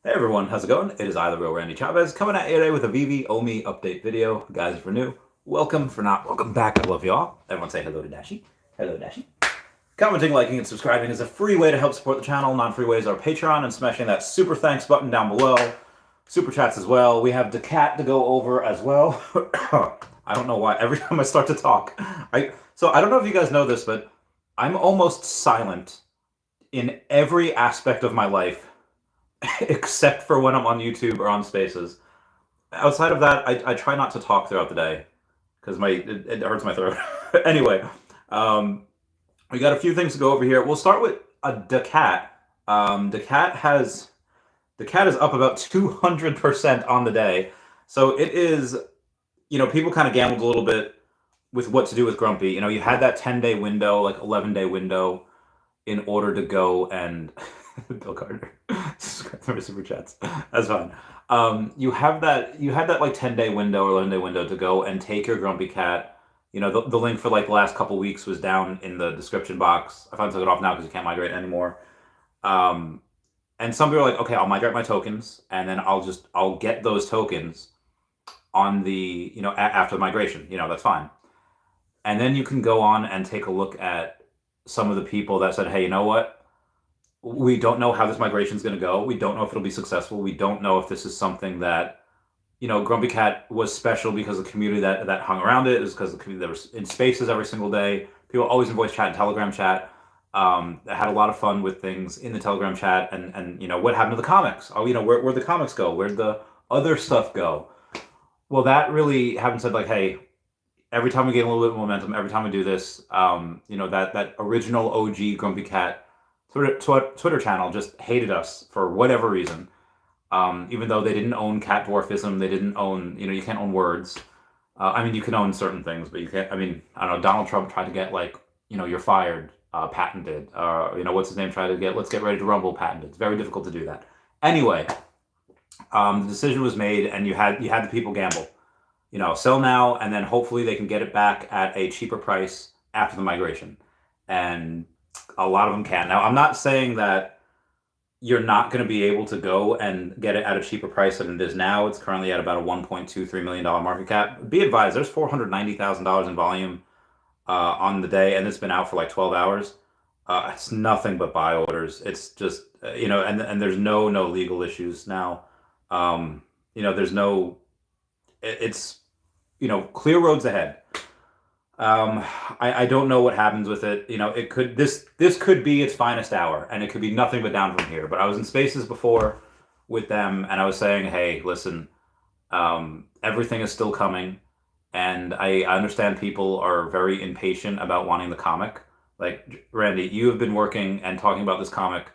Hey everyone, how's it going? It is I, the real Randy Chavez, coming at you today with a Veve OMI update video. Guys, if you're new, welcome. For not, welcome back. I love y'all. Everyone say hello to Dashi. Hello, Dashi. Commenting, liking, and subscribing is a free way to help support the channel. Non-free ways are Patreon and smashing that super thanks button down below. Super chats as well. We have Decat to go over as well. I don't know why. Every time I start to talk, so I don't know if you guys know this, but I'm almost silent in every aspect of my life except for when I'm on YouTube or on Spaces. Outside of that, I try not to talk throughout the day because it hurts my throat. Anyway, we got a few things to go over here. We'll start with a Decat. Decat is up about 200% on the day. So it is, people kind of gambled a little bit with what to do with Grumpy. You had that 10-day window, like 11-day window in order to go and Bill Carter. Super chats. That's fine. You had that like 10-day window or 11-day window to go and take your Grumpy Cat. The link for like the last couple weeks was down in the description box. I finally took it off now because you can't migrate anymore. And some people are like, okay, I'll migrate my tokens and then I'll get those tokens on the, after the migration, that's fine. And then you can go on and take a look at some of the people that said, hey, you know what? We don't know how this migration is going to go. We don't know if it'll be successful. We don't know if this is something that, Grumpy Cat was special because of the community that hung around it. It was because the community that was in Spaces every single day. People always in voice chat and Telegram chat. I had a lot of fun with things in the Telegram chat and what happened to the comics? Oh, where'd the comics go? Where'd the other stuff go? Well, that really haven't said like, hey, every time we get a little bit of momentum, every time we do this, that original OG Grumpy Cat Twitter channel just hated us for whatever reason. Even though they didn't own cat dwarfism, they didn't own, you can't own words. You can own certain things, but you can't, I don't know, Donald Trump tried to get like, you're fired, patented. What's his name tried to get, let's get ready to rumble patented. It's very difficult to do that. Anyway, the decision was made and you had the people gamble. Sell now and then hopefully they can get it back at a cheaper price after the migration. And a lot of them can. Now, I'm not saying that you're not going to be able to go and get it at a cheaper price than it is now. It's currently at about a $1.23 million market cap. Be advised, there's $490,000 in volume on the day, and it's been out for like 12 hours. It's nothing but buy orders. It's just, and there's no legal issues now. There's no, it's, clear roads ahead. I don't know what happens with it. It could this could be its finest hour, and it could be nothing but down from here. But I was in Spaces before with them, and I was saying, hey, listen, everything is still coming, and I understand people are very impatient about wanting the comic. Like Randy, you have been working and talking about this comic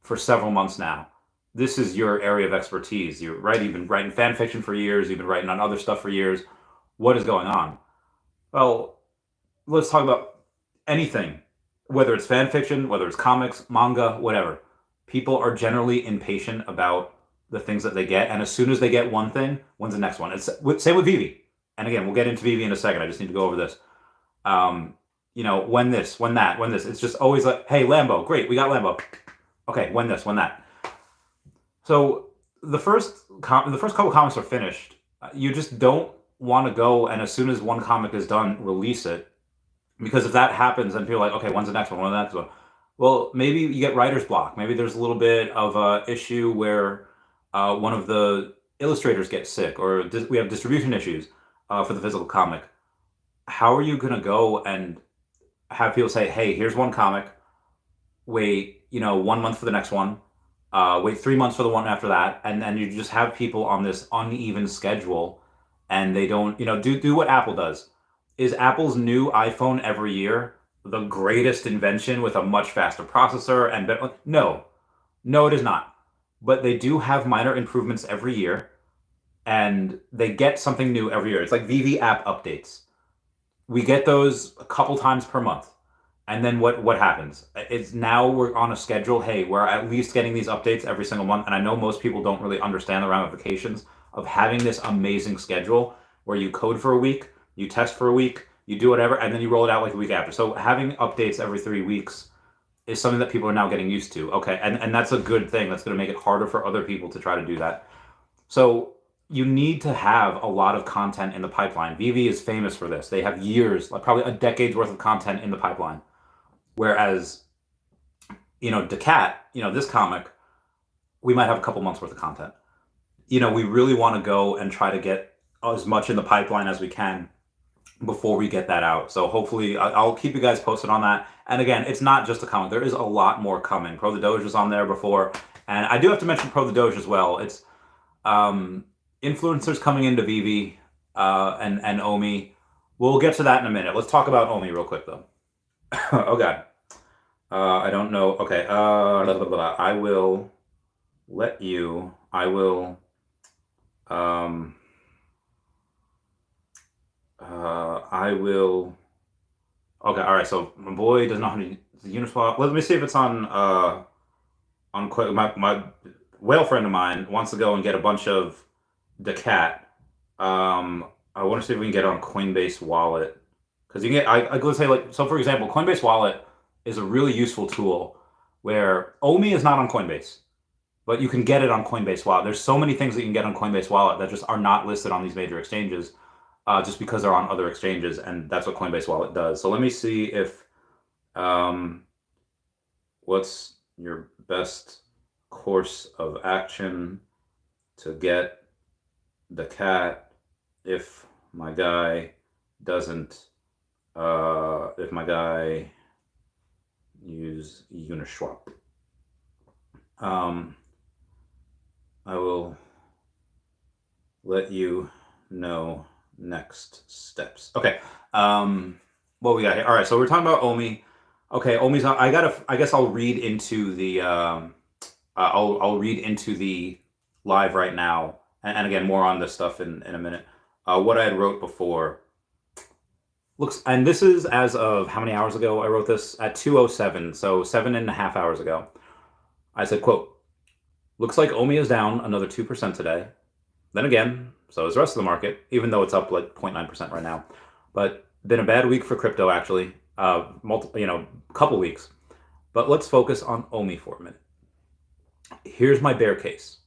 for several months now. This is your area of expertise. You've been writing fan fiction for years. You've been writing on other stuff for years. What is going on? Well, let's talk about anything, whether it's fan fiction, whether it's comics, manga, whatever. People are generally impatient about the things that they get, and as soon as they get one thing, when's the next one? It's same with Veve. And again, we'll get into Veve in a second. I just need to go over this. When this, when that, when this. It's just always like, hey, Lambo, great, we got Lambo. Okay, when this, when that. So the first couple comics are finished. You just don't want to go and as soon as one comic is done, release it. Because if that happens, then people are like, okay, when's the next one? When's the next one? Well, maybe you get writer's block. Maybe there's a little bit of a issue where one of the illustrators gets sick, or we have distribution issues for the physical comic. How are you going to go and have people say, hey, here's one comic, wait, 1 month for the next one, wait 3 months for the one after that, and then you just have people on this uneven schedule, and they don't, do what Apple does. Is Apple's new iPhone every year the greatest invention with a much faster processor and better? No, it is not. But they do have minor improvements every year, and they get something new every year. It's like Veve app updates. We get those a couple times per month. And then what happens? It's now we're on a schedule. Hey, we're at least getting these updates every single month. And I know most people don't really understand the ramifications of having this amazing schedule where you code for a week, you test for a week, you do whatever, and then you roll it out like the week after. So having updates every 3 weeks is something that people are now getting used to. Okay, and that's a good thing. That's going to make it harder for other people to try to do that. So you need to have a lot of content in the pipeline. Veve is famous for this. They have years, like probably a decade's worth of content in the pipeline. Whereas, Decat, this comic, we might have a couple months worth of content. We really want to go and try to get as much in the pipeline as we can before we get that out. So hopefully I'll keep you guys posted on that. And again, it's not just a comic. There is a lot more coming. Pro the Doge was on there before. And I do have to mention Pro the Doge as well. It's influencers coming into Veve and OMI. We'll get to that in a minute. Let's talk about OMI real quick though. Oh God. I don't know. Okay. I will let you. I will. I will. Okay. All right. So my boy doesn't know how to use the Uniswap. Let me see if it's on my whale friend of mine wants to go and get a bunch of Decat. I want to see if we can get it on Coinbase Wallet, because you can get. I go say, like, so for example, Coinbase Wallet is a really useful tool where OMI is not on Coinbase, but you can get it on Coinbase Wallet. There's so many things that you can get on Coinbase Wallet that just are not listed on these major exchanges, just because they're on other exchanges, and that's what Coinbase Wallet does. So let me see if, what's your best course of action to get the cat if my guy doesn't, if my guy use Uniswap. I will let you know next steps. Okay. What we got here? All right. So we're talking about OMI. Okay. OMI's not, I guess I'll read into the, I'll read into the live right now. And again, more on this stuff in a minute. What I had wrote before looks, and this is as of how many hours ago I wrote this? At 2:07, so 7.5 hours ago. I said, quote, looks like OMI is down another 2% today. Then again, so is the rest of the market, even though it's up like 0.9% right now. But been a bad week for crypto, actually. Couple weeks. But let's focus on OMI for a minute. Here's my bear case.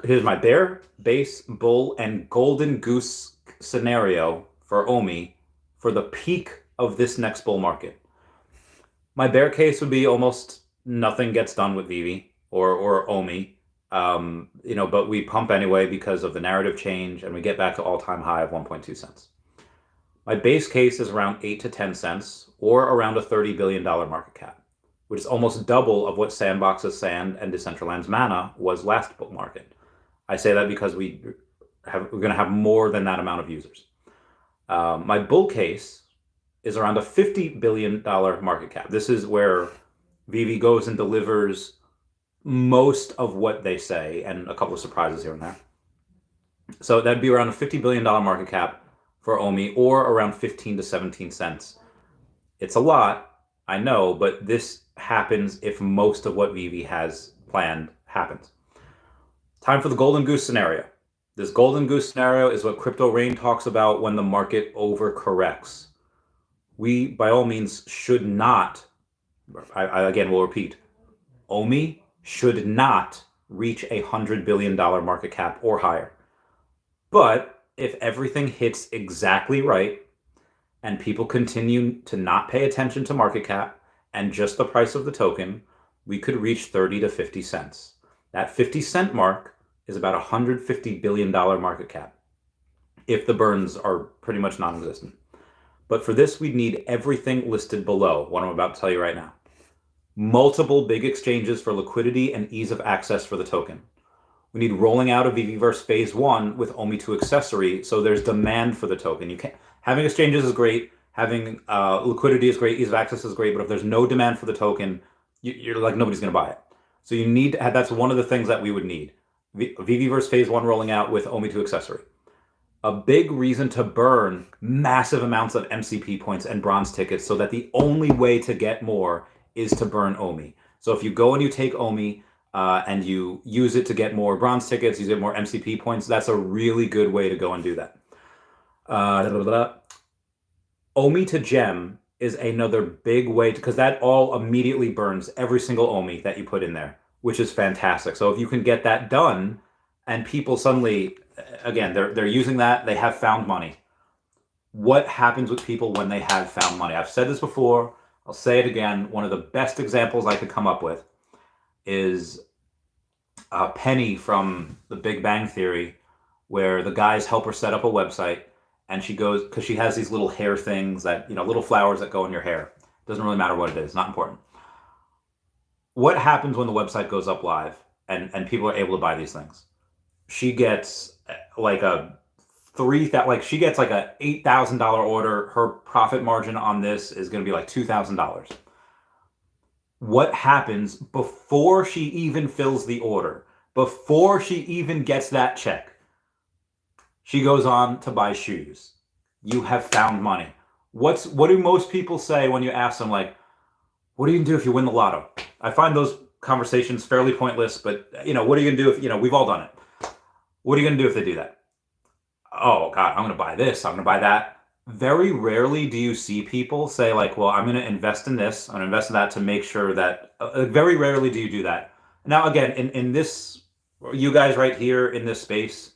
Here's my bear, base, bull, and golden goose scenario for OMI for the peak of this next bull market. My bear case would be almost nothing gets done with Veve or OMI, but we pump anyway because of the narrative change, and we get back to all-time high of 1.2 cents. My base case is around 8 to 10 cents, or around a $30 billion market cap, which is almost double of what Sandbox's Sand and Decentraland's Mana was last bull market. I say that because we're going to have more than that amount of users. My bull case is around a $50 billion market cap. This is where Veve goes and delivers most of what they say, and a couple of surprises here and there. So that'd be around a $50 billion market cap for OMI, or around 15 to 17 cents. It's a lot, I know, but this happens if most of what Veve has planned happens. Time for the golden goose scenario. This golden goose scenario is what Crypto Rain talks about when the market overcorrects. We, by all means, should not, I again will repeat, OMI should not reach a $100 billion market cap or higher. But if everything hits exactly right and people continue to not pay attention to market cap and just the price of the token, we could reach 30 to 50 cents. That 50 cent mark is about a $150 billion market cap if the burns are pretty much non-existent. But for this, we'd need everything listed below, what I'm about to tell you right now. Multiple big exchanges for liquidity and ease of access for the token. We need rolling out of Veveverse phase 1 with OMI to accessory, so there's demand for the token. Having exchanges is great, having liquidity is great, ease of access is great, but if there's no demand for the token, you're like, nobody's going to buy it. So you need to have, that's one of the things that we would need. Veveverse phase 1 rolling out with OMI to accessory. A big reason to burn massive amounts of MCP points and bronze tickets, so that the only way to get more is to burn OMI. So if you go and you take OMI, and you use it to get more bronze tickets, use it more MCP points, that's a really good way to go and do that. OMI to gem is another big way to, because that all immediately burns every single OMI that you put in there, which is fantastic. So if you can get that done and people suddenly, again, they're using that, they have found money. What happens with people when they have found money? I've said this before, I'll say it again. One of the best examples I could come up with is Penny from The Big Bang Theory, where the guys help her set up a website, and she goes, because she has these little hair things that, little flowers that go in your hair. Doesn't really matter what it is, not important. What happens when the website goes up live and people are able to buy these things? She gets like a she gets like a $8,000 order. Her profit margin on this is going to be like $2,000. What happens before she even fills the order? Before she even gets that check, she goes on to buy shoes. You have found money. What do most people say when you ask them, like, what are you gonna do if you win the lotto? I find those conversations fairly pointless, but what are you gonna do if, we've all done it. What are you gonna do if they do that? Oh God, I'm gonna buy this, I'm gonna buy that. Very rarely do you see people say like, well, I'm gonna invest in this, I'm gonna invest in that to make sure that, very rarely do you do that. Now, again, in this, you guys right here in this space,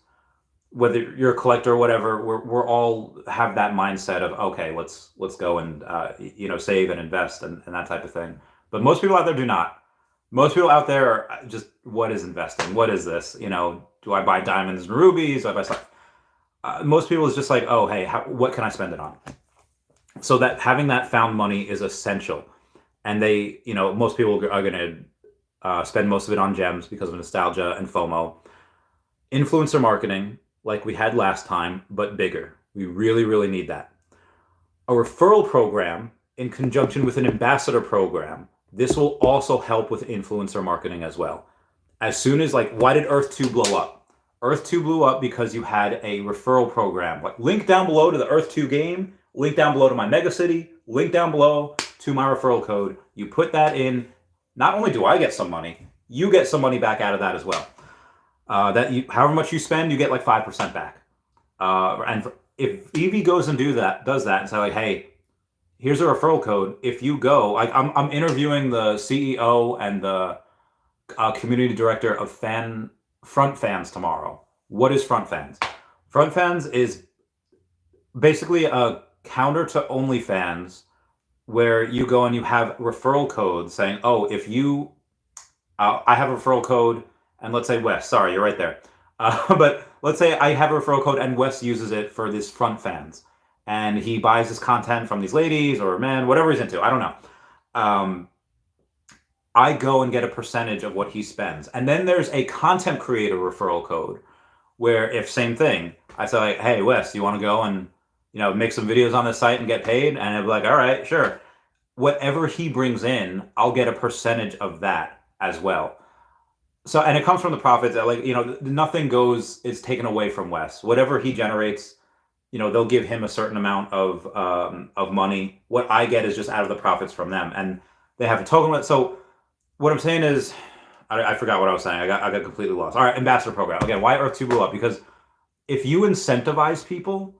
whether you're a collector or whatever, we're all have that mindset of, okay, let's go and save and invest and that type of thing. But most people out there do not. Most people out there are just, what is investing? What is this? Do I buy diamonds and rubies? Do I buy stuff? Most people is just like, oh, hey, what can I spend it on? So that having that found money is essential. And they, most people are going to spend most of it on gems because of nostalgia and FOMO. Influencer marketing, like we had last time, but bigger. We really, really need that. A referral program in conjunction with an ambassador program, this will also help with influencer marketing as well. As soon as, why did Earth 2 blow up? Earth 2 blew up because you had a referral program. Link down below to the Earth 2 game, link down below to my Megacity, link down below to my referral code. You put that in, not only do I get some money, you get some money back out of that as well. However much you spend, you get 5% back. And if Veve goes and does that and say hey, here's a referral code. If you go, I'm interviewing the CEO and the community director of Front Fans tomorrow. What is Front Fans? Front Fans is basically a counter to OnlyFans, where you go and you have referral codes saying, oh, if you, I have a referral code. And let's say Wes, sorry, you're right there. But let's say I have a referral code and Wes uses it for this Front Fans. And he buys his content from these ladies or men, whatever he's into. I don't know. I go and get a percentage of what he spends. And then there's a content creator referral code where if same thing, I say hey, Wes, you want to go and make some videos on this site and get paid? And I'd be like, all right, sure. Whatever he brings in, I'll get a percentage of that as well. So, and it comes from the profits. Nothing is taken away from Wes. Whatever he generates, they'll give him a certain amount of money. What I get is just out of the profits from them, and they have a token with it. So, what I'm saying is, I forgot what I was saying. I got completely lost. All right, ambassador program again. Why Earth 2 blew up? Because if you incentivize people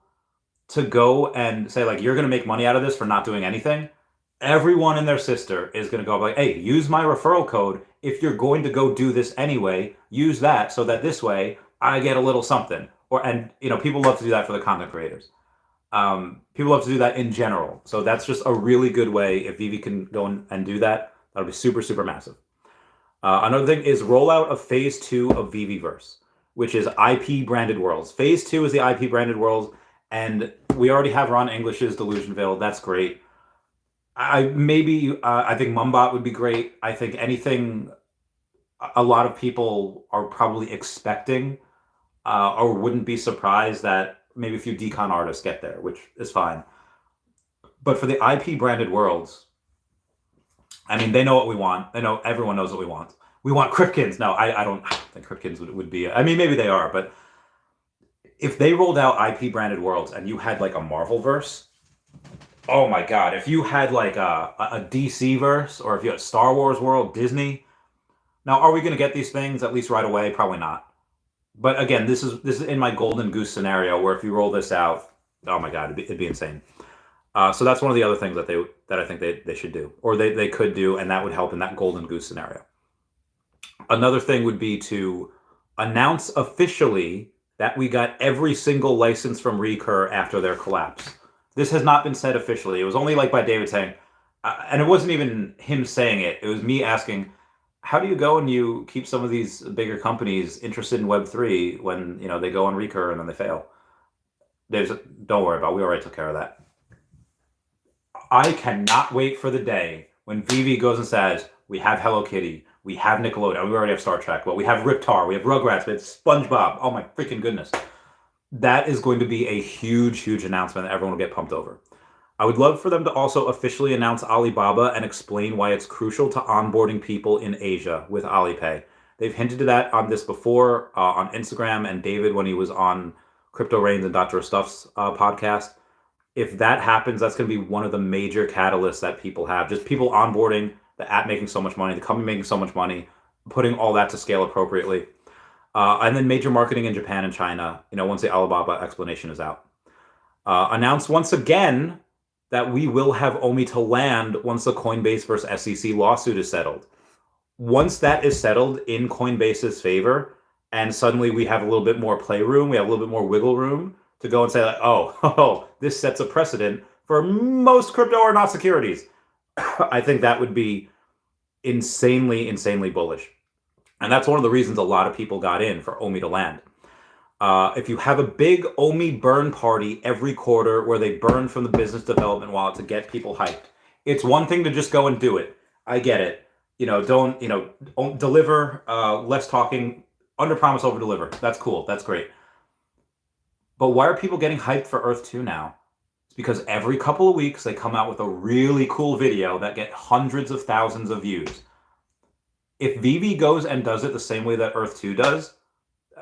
to go and say you're going to make money out of this for not doing anything, everyone and their sister is going to go hey, use my referral code. If you're going to go do this anyway, use that so that this way I get a little something. People love to do that for the content creators. People love to do that in general. So that's just a really good way. If Veve can go and do that, that'll be super, super massive. Another thing is rollout of phase 2 of Veveverse, which is IP branded worlds. Phase 2 is the IP branded worlds. And we already have Ron English's Delusionville. That's great. I think Mumbot would be great. I think anything a lot of people are probably expecting or wouldn't be surprised that maybe a few decon artists get there, which is fine. But for the IP branded worlds, they know what we want. They know everyone knows what we want. We want Cryptkins. No, I don't think Cryptkins would be. Maybe they are, but if they rolled out IP branded worlds and you had a Marvelverse, oh my God, if you had a DC verse, or if you had Star Wars world, Disney. Now, are we going to get these things at least right away? Probably not. But again, this is in my golden goose scenario where if you roll this out, oh my God, it'd be insane. So that's one of the other things that I think they should do, or they could do, and that would help in that golden goose scenario. Another thing would be to announce officially that we got every single license from Recur after their collapse. This has not been said officially. It was only like by David saying, and it wasn't even him saying it. It was me asking, how do you go and you keep some of these bigger companies interested in Web3 when they go on Recur and then they fail? Don't worry about it. We already took care of that. I cannot wait for the day when Veve goes and says, we have Hello Kitty, we have Nickelodeon, we already have Star Trek, but we have Riptar, we have Rugrats, we have SpongeBob. Oh my freaking goodness. That is going to be a huge, huge announcement that everyone will get pumped over. I would love for them to also officially announce Alibaba and explain why it's crucial to onboarding people in Asia with Alipay. They've hinted at that on this before on Instagram, and David when he was on Crypto Reigns and Dr. Stuff's podcast. If that happens, that's going to be one of the major catalysts that people have. Just people onboarding, the app making so much money, the company making so much money, putting all that to scale appropriately. And then major marketing in Japan and China, once the Alibaba explanation is out. Announce once again that we will have OMI to land once the Coinbase versus SEC lawsuit is settled. Once that is settled in Coinbase's favor, and suddenly we have a little bit more playroom, we have a little bit more wiggle room to go and say, like, oh, this sets a precedent for most crypto or not securities. I think that would be insanely, insanely bullish. And that's one of the reasons a lot of people got in for OMI to land. If you have a big OMI burn party every quarter where they burn from the business development wallet to get people hyped, it's one thing to just go and do it. I get it. Don't deliver, less talking, under promise, over deliver. That's cool. That's great. But why are people getting hyped for Earth 2 now? It's because every couple of weeks they come out with a really cool video that get hundreds of thousands of views. If Veve goes and does it the same way that Earth 2 does,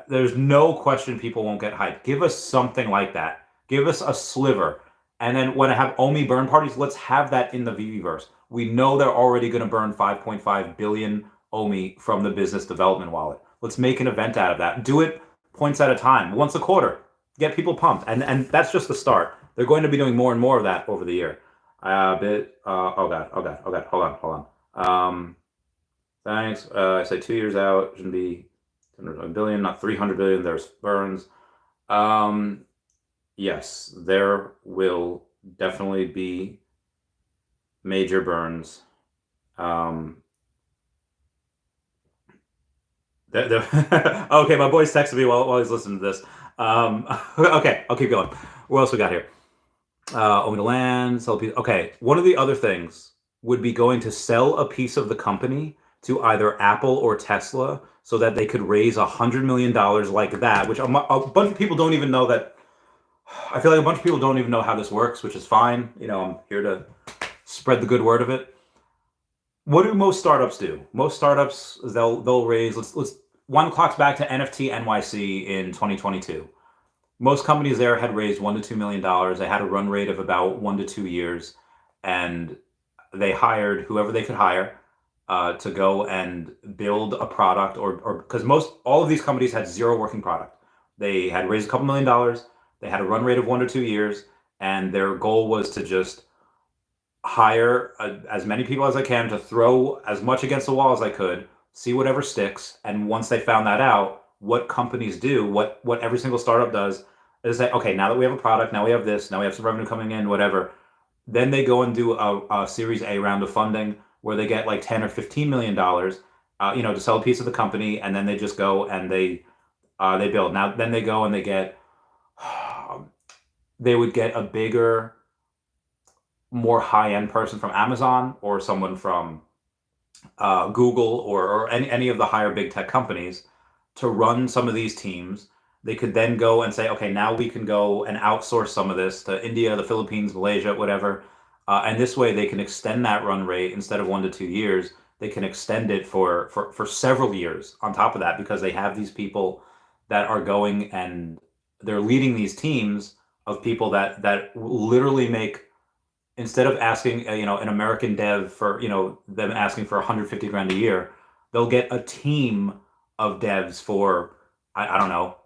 there's no question people won't get hyped. Give us something like that. Give us a sliver. And then when I have OMI burn parties, let's have that in the Veveverse. We know they're already going to burn 5.5 billion OMI from the business development wallet. Let's make an event out of that. Do it points at a time, once a quarter. Get people pumped. And that's just the start. They're going to be doing more and more of that over the year. Hold on. Thanks. I say 2 years out, shouldn't be 100 billion, not 300 billion. There's burns. Yes, there will definitely be major burns. Okay, my boy's texting me while he's listening to this. Okay, I'll keep going. What else we got here? OMI to land, sell a piece. Okay, one of the other things would be going to sell a piece of the company to either Apple or Tesla so that they could raise $100 million like that, which a bunch of people don't even know that. I feel like a bunch of people don't even know how this works, which is fine. I'm here to spread the good word of it. What do most startups do? Most startups, they'll raise, let's one clocks back to NFT NYC in 2022. Most companies there had raised $1 to $2 million. They had a run rate of about 1 to 2 years, and they hired whoever they could hire to go and build a product, or because all of these companies had zero working product. They had raised a couple $1 million. They had a run rate of 1 to 2 years, and their goal was to just hire as many people as I can to throw as much against the wall as I could, see whatever sticks. And once they found that out, what companies do, what every single startup does, is say, okay, now that we have a product, now we have this, now we have some revenue coming in, whatever. Then they go and do a Series A round of funding where they get like 10 or $15 million, to sell a piece of the company, and then they just go and they build. Now, then they go and they would get a bigger, more high-end person from Amazon or someone from Google or any of the higher big tech companies to run some of these teams. They could then go and say, okay, now we can go and outsource some of this to India, the Philippines, Malaysia, whatever. And this way they can extend that run rate. Instead of 1 to 2 years, they can extend it for several years on top of that, because they have these people that are going and they're leading these teams of people that literally make, instead of asking an American dev for them asking for 150 grand a year, they'll get a team of devs for I don't know,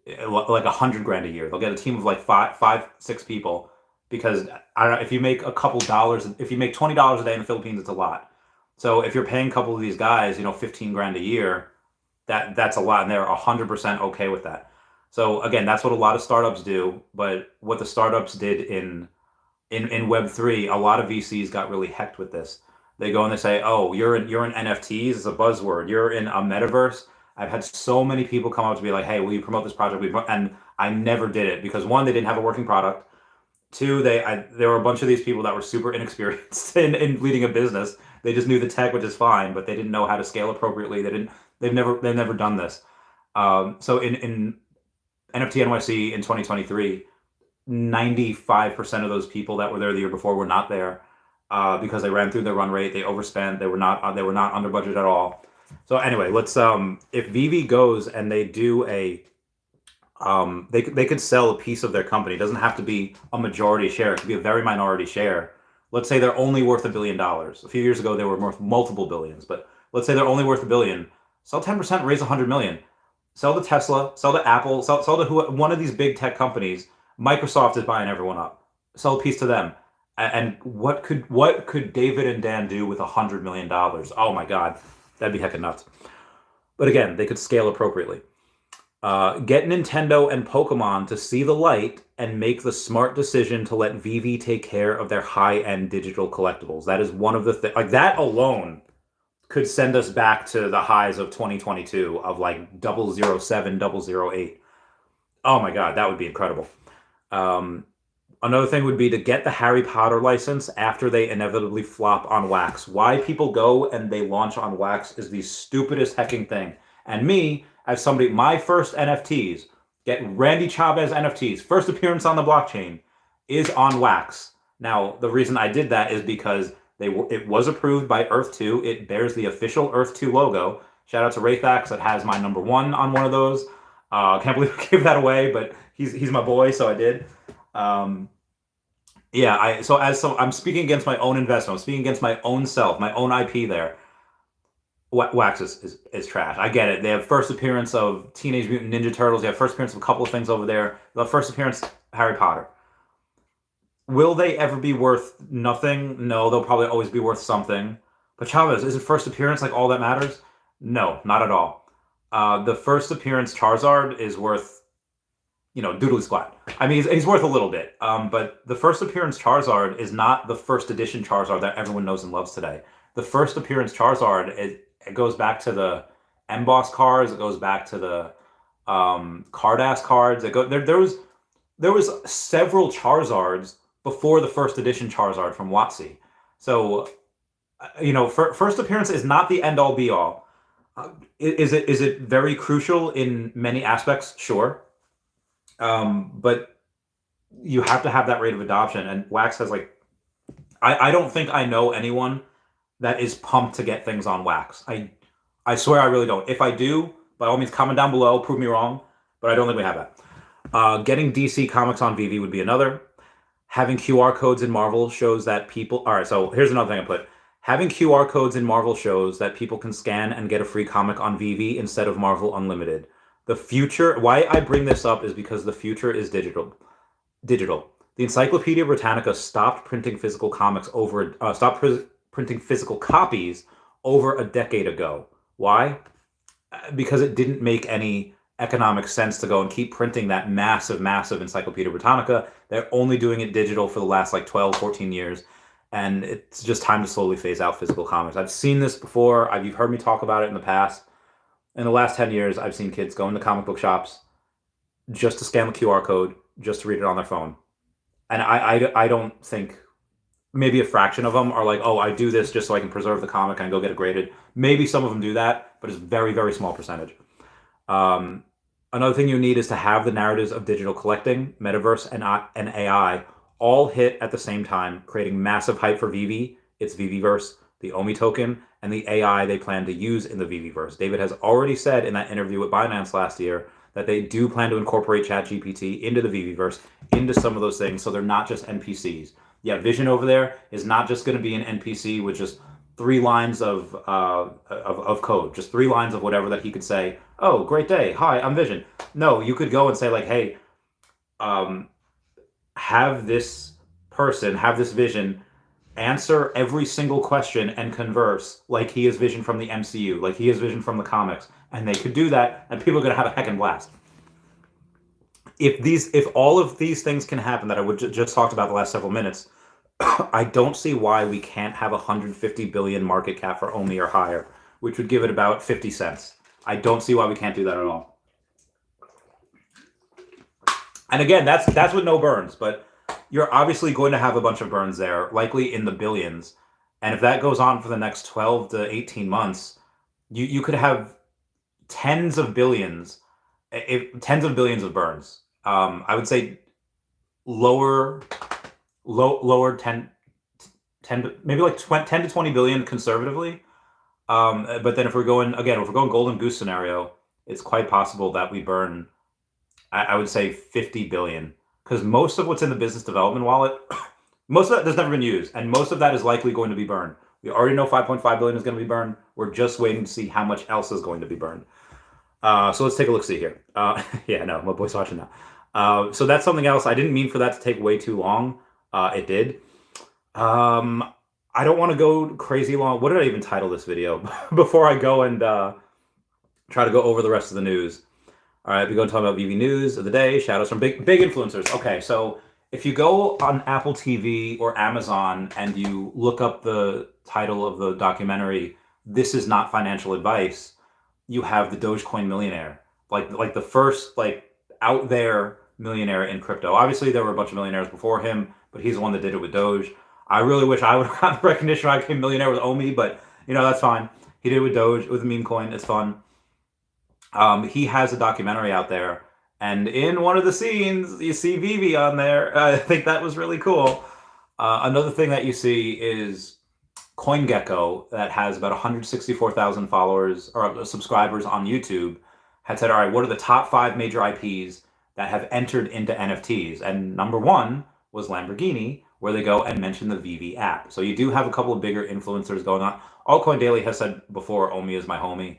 like 100 grand a year. They'll get a team of like five, 6 people, because I don't know, if you make a couple dollars, if you make $20 a day in the Philippines, it's a lot. So if you're paying a couple of these guys, 15 grand a year, that's a lot, and they're 100% okay with that. So again, that's what a lot of startups do. But what the startups did in Web3, a lot of VCs got really hecked with this. They go and they say, "Oh, you're in NFTs, it's a buzzword. You're in a metaverse." I've had so many people come up to me like, "Hey, will you promote this project?" And I never did it because one, they didn't have a working product. Two, there were a bunch of these people that were super inexperienced in leading a business. They just knew the tech, which is fine, but they didn't know how to scale appropriately. They've never done this. So in NFT NYC in 2023, 95% of those people that were there the year before were not there because they ran through their run rate, they overspent, they were not under budget at all. So anyway, let's if Veve goes and they do they could sell a piece of their company. It doesn't have to be a majority share. It could be a very minority share. Let's say they're only worth $1 billion. A few years ago, they were worth multiple billions, but let's say they're only worth $1 billion. Sell 10%, raise $100 million. Sell to Tesla, sell to Apple, sell to one of these big tech companies. Microsoft is buying everyone up. Sell a piece to them. And what could David and Dan do with $100 million? Oh my God, that'd be heckin' nuts. But again, they could scale appropriately. Get Nintendo and Pokemon to see the light and make the smart decision to let Veve take care of their high-end digital collectibles. That is one of the things. Like that alone could send us back to the highs of 2022 of like 007, 008. Oh my God, that would be incredible. Another thing would be to get the Harry Potter license after they inevitably flop on Wax. Why people go and they launch on Wax is the stupidest hecking thing. And me, as somebody, my first NFTs, get Randy Chavez NFTs, first appearance on the blockchain, is on Wax. Now, the reason I did that is because it was approved by Earth2. It bears the official Earth2 logo. Shout out to Rayfax that has my #1 on one of those. Can't believe I gave that away, but he's my boy, so I did. Yeah, I'm speaking against my own investment. I'm speaking against my own self, my own IP there. Wax is trash. I get it. They have first appearance of Teenage Mutant Ninja Turtles. They have first appearance of a couple of things over there. The first appearance, Harry Potter. Will they ever be worth nothing? No, they'll probably always be worth something. But Chavez, is it first appearance like all that matters? No, not at all. The first appearance Charizard is worth, doodly squat. I mean, he's worth a little bit. But the first appearance Charizard is not the first edition Charizard that everyone knows and loves today. The first appearance Charizard, it goes back to the emboss cards. It goes back to the Cardass cards. There was several Charizards before the first edition Charizard from WotC. So, first appearance is not the end all be all. Is it very crucial in many aspects? Sure. But you have to have that rate of adoption. And Wax has I don't think I know anyone that is pumped to get things on Wax. I swear I really don't. If I do, by all means, comment down below, prove me wrong. But I don't think we have that. Getting DC Comics on Veve would be another. Having QR codes in Marvel shows that people... All right, so here's another thing I put. Having QR codes in Marvel shows that people can scan and get a free comic on Veve instead of Marvel Unlimited. The future... Why I bring this up is because the future is digital. The Encyclopedia Britannica stopped printing physical comics printing physical copies over a decade ago. Why? Because it didn't make any economic sense to go and keep printing that massive Encyclopedia Britannica. They're only doing it digital for the last 12, 14 years. And it's just time to slowly phase out physical comics. I've seen this before. You've heard me talk about it in the past. In the last 10 years, I've seen kids go into comic book shops just to scan the QR code, just to read it on their phone. And I don't think... Maybe a fraction of them are like, oh, I do this just so I can preserve the comic and go get it graded. Maybe some of them do that, but it's very, very small percentage. Another thing you need is to have the narratives of digital collecting, metaverse, and AI all hit at the same time, creating massive hype for Veve, its Veveverse, the OMI token, and the AI they plan to use in the Veveverse. David has already said in that interview with Binance last year that they do plan to incorporate ChatGPT into the Veveverse, into some of those things, so they're not just NPCs. Yeah, Vision over there is not just going to be an NPC with just 3 lines of code, just 3 lines of whatever that he could say. Oh, great day. Hi, I'm Vision. No, you could go and say hey, have this person have this vision, answer every single question, and converse like he is Vision from the MCU, like he is Vision from the comics, and they could do that, and people are gonna have a heckin' blast. If all of these things can happen that I would just talked about the last several minutes, I don't see why we can't have 150 billion market cap for OMI or higher, which would give it about 50 cents. I don't see why we can't do that at all. And again, that's with no burns, but you're obviously going to have a bunch of burns there, likely in the billions. And if that goes on for the next 12 to 18 months, you could have tens of billions of burns. I would say lower 10, maybe like 10 to 20 billion conservatively. But then if we're going golden goose scenario, it's quite possible that we burn, I would say 50 billion, because most of what's in the business development wallet, most of that has never been used, and most of that is likely going to be burned. We already know 5.5 billion is going to be burned. We're just waiting to see how much else is going to be burned. So let's take a look, see here. Yeah, no, my boy's watching now. So that's something else. I didn't mean for that to take way too long. It did. I don't want to go crazy long. What did I even title this video? Before I go and try to go over the rest of the news. All right, we're going to talk about Veve news of the day. Shout outs from big influencers. Okay, so if you go on Apple TV or Amazon and you look up the title of the documentary, "This is not financial advice," you have the Dogecoin millionaire, like the first out there millionaire in crypto. Obviously, there were a bunch of millionaires before him, but he's the one that did it with Doge. I really wish I would have gotten the recognition when I became millionaire with OMI, but that's fine. He did it with Doge, with a meme coin. It's fun. He has a documentary out there, and in one of the scenes, you see Veve on there. I think that was really cool. Another thing that you see is CoinGecko, that has about 164,000 followers or subscribers on YouTube, had said, all right, what are the top 5 major IPs that have entered into NFTs? And number 1 was Lamborghini, where they go and mention the Veve app. So you do have a couple of bigger influencers going on. Allcoin Daily has said before, OMI is my homie.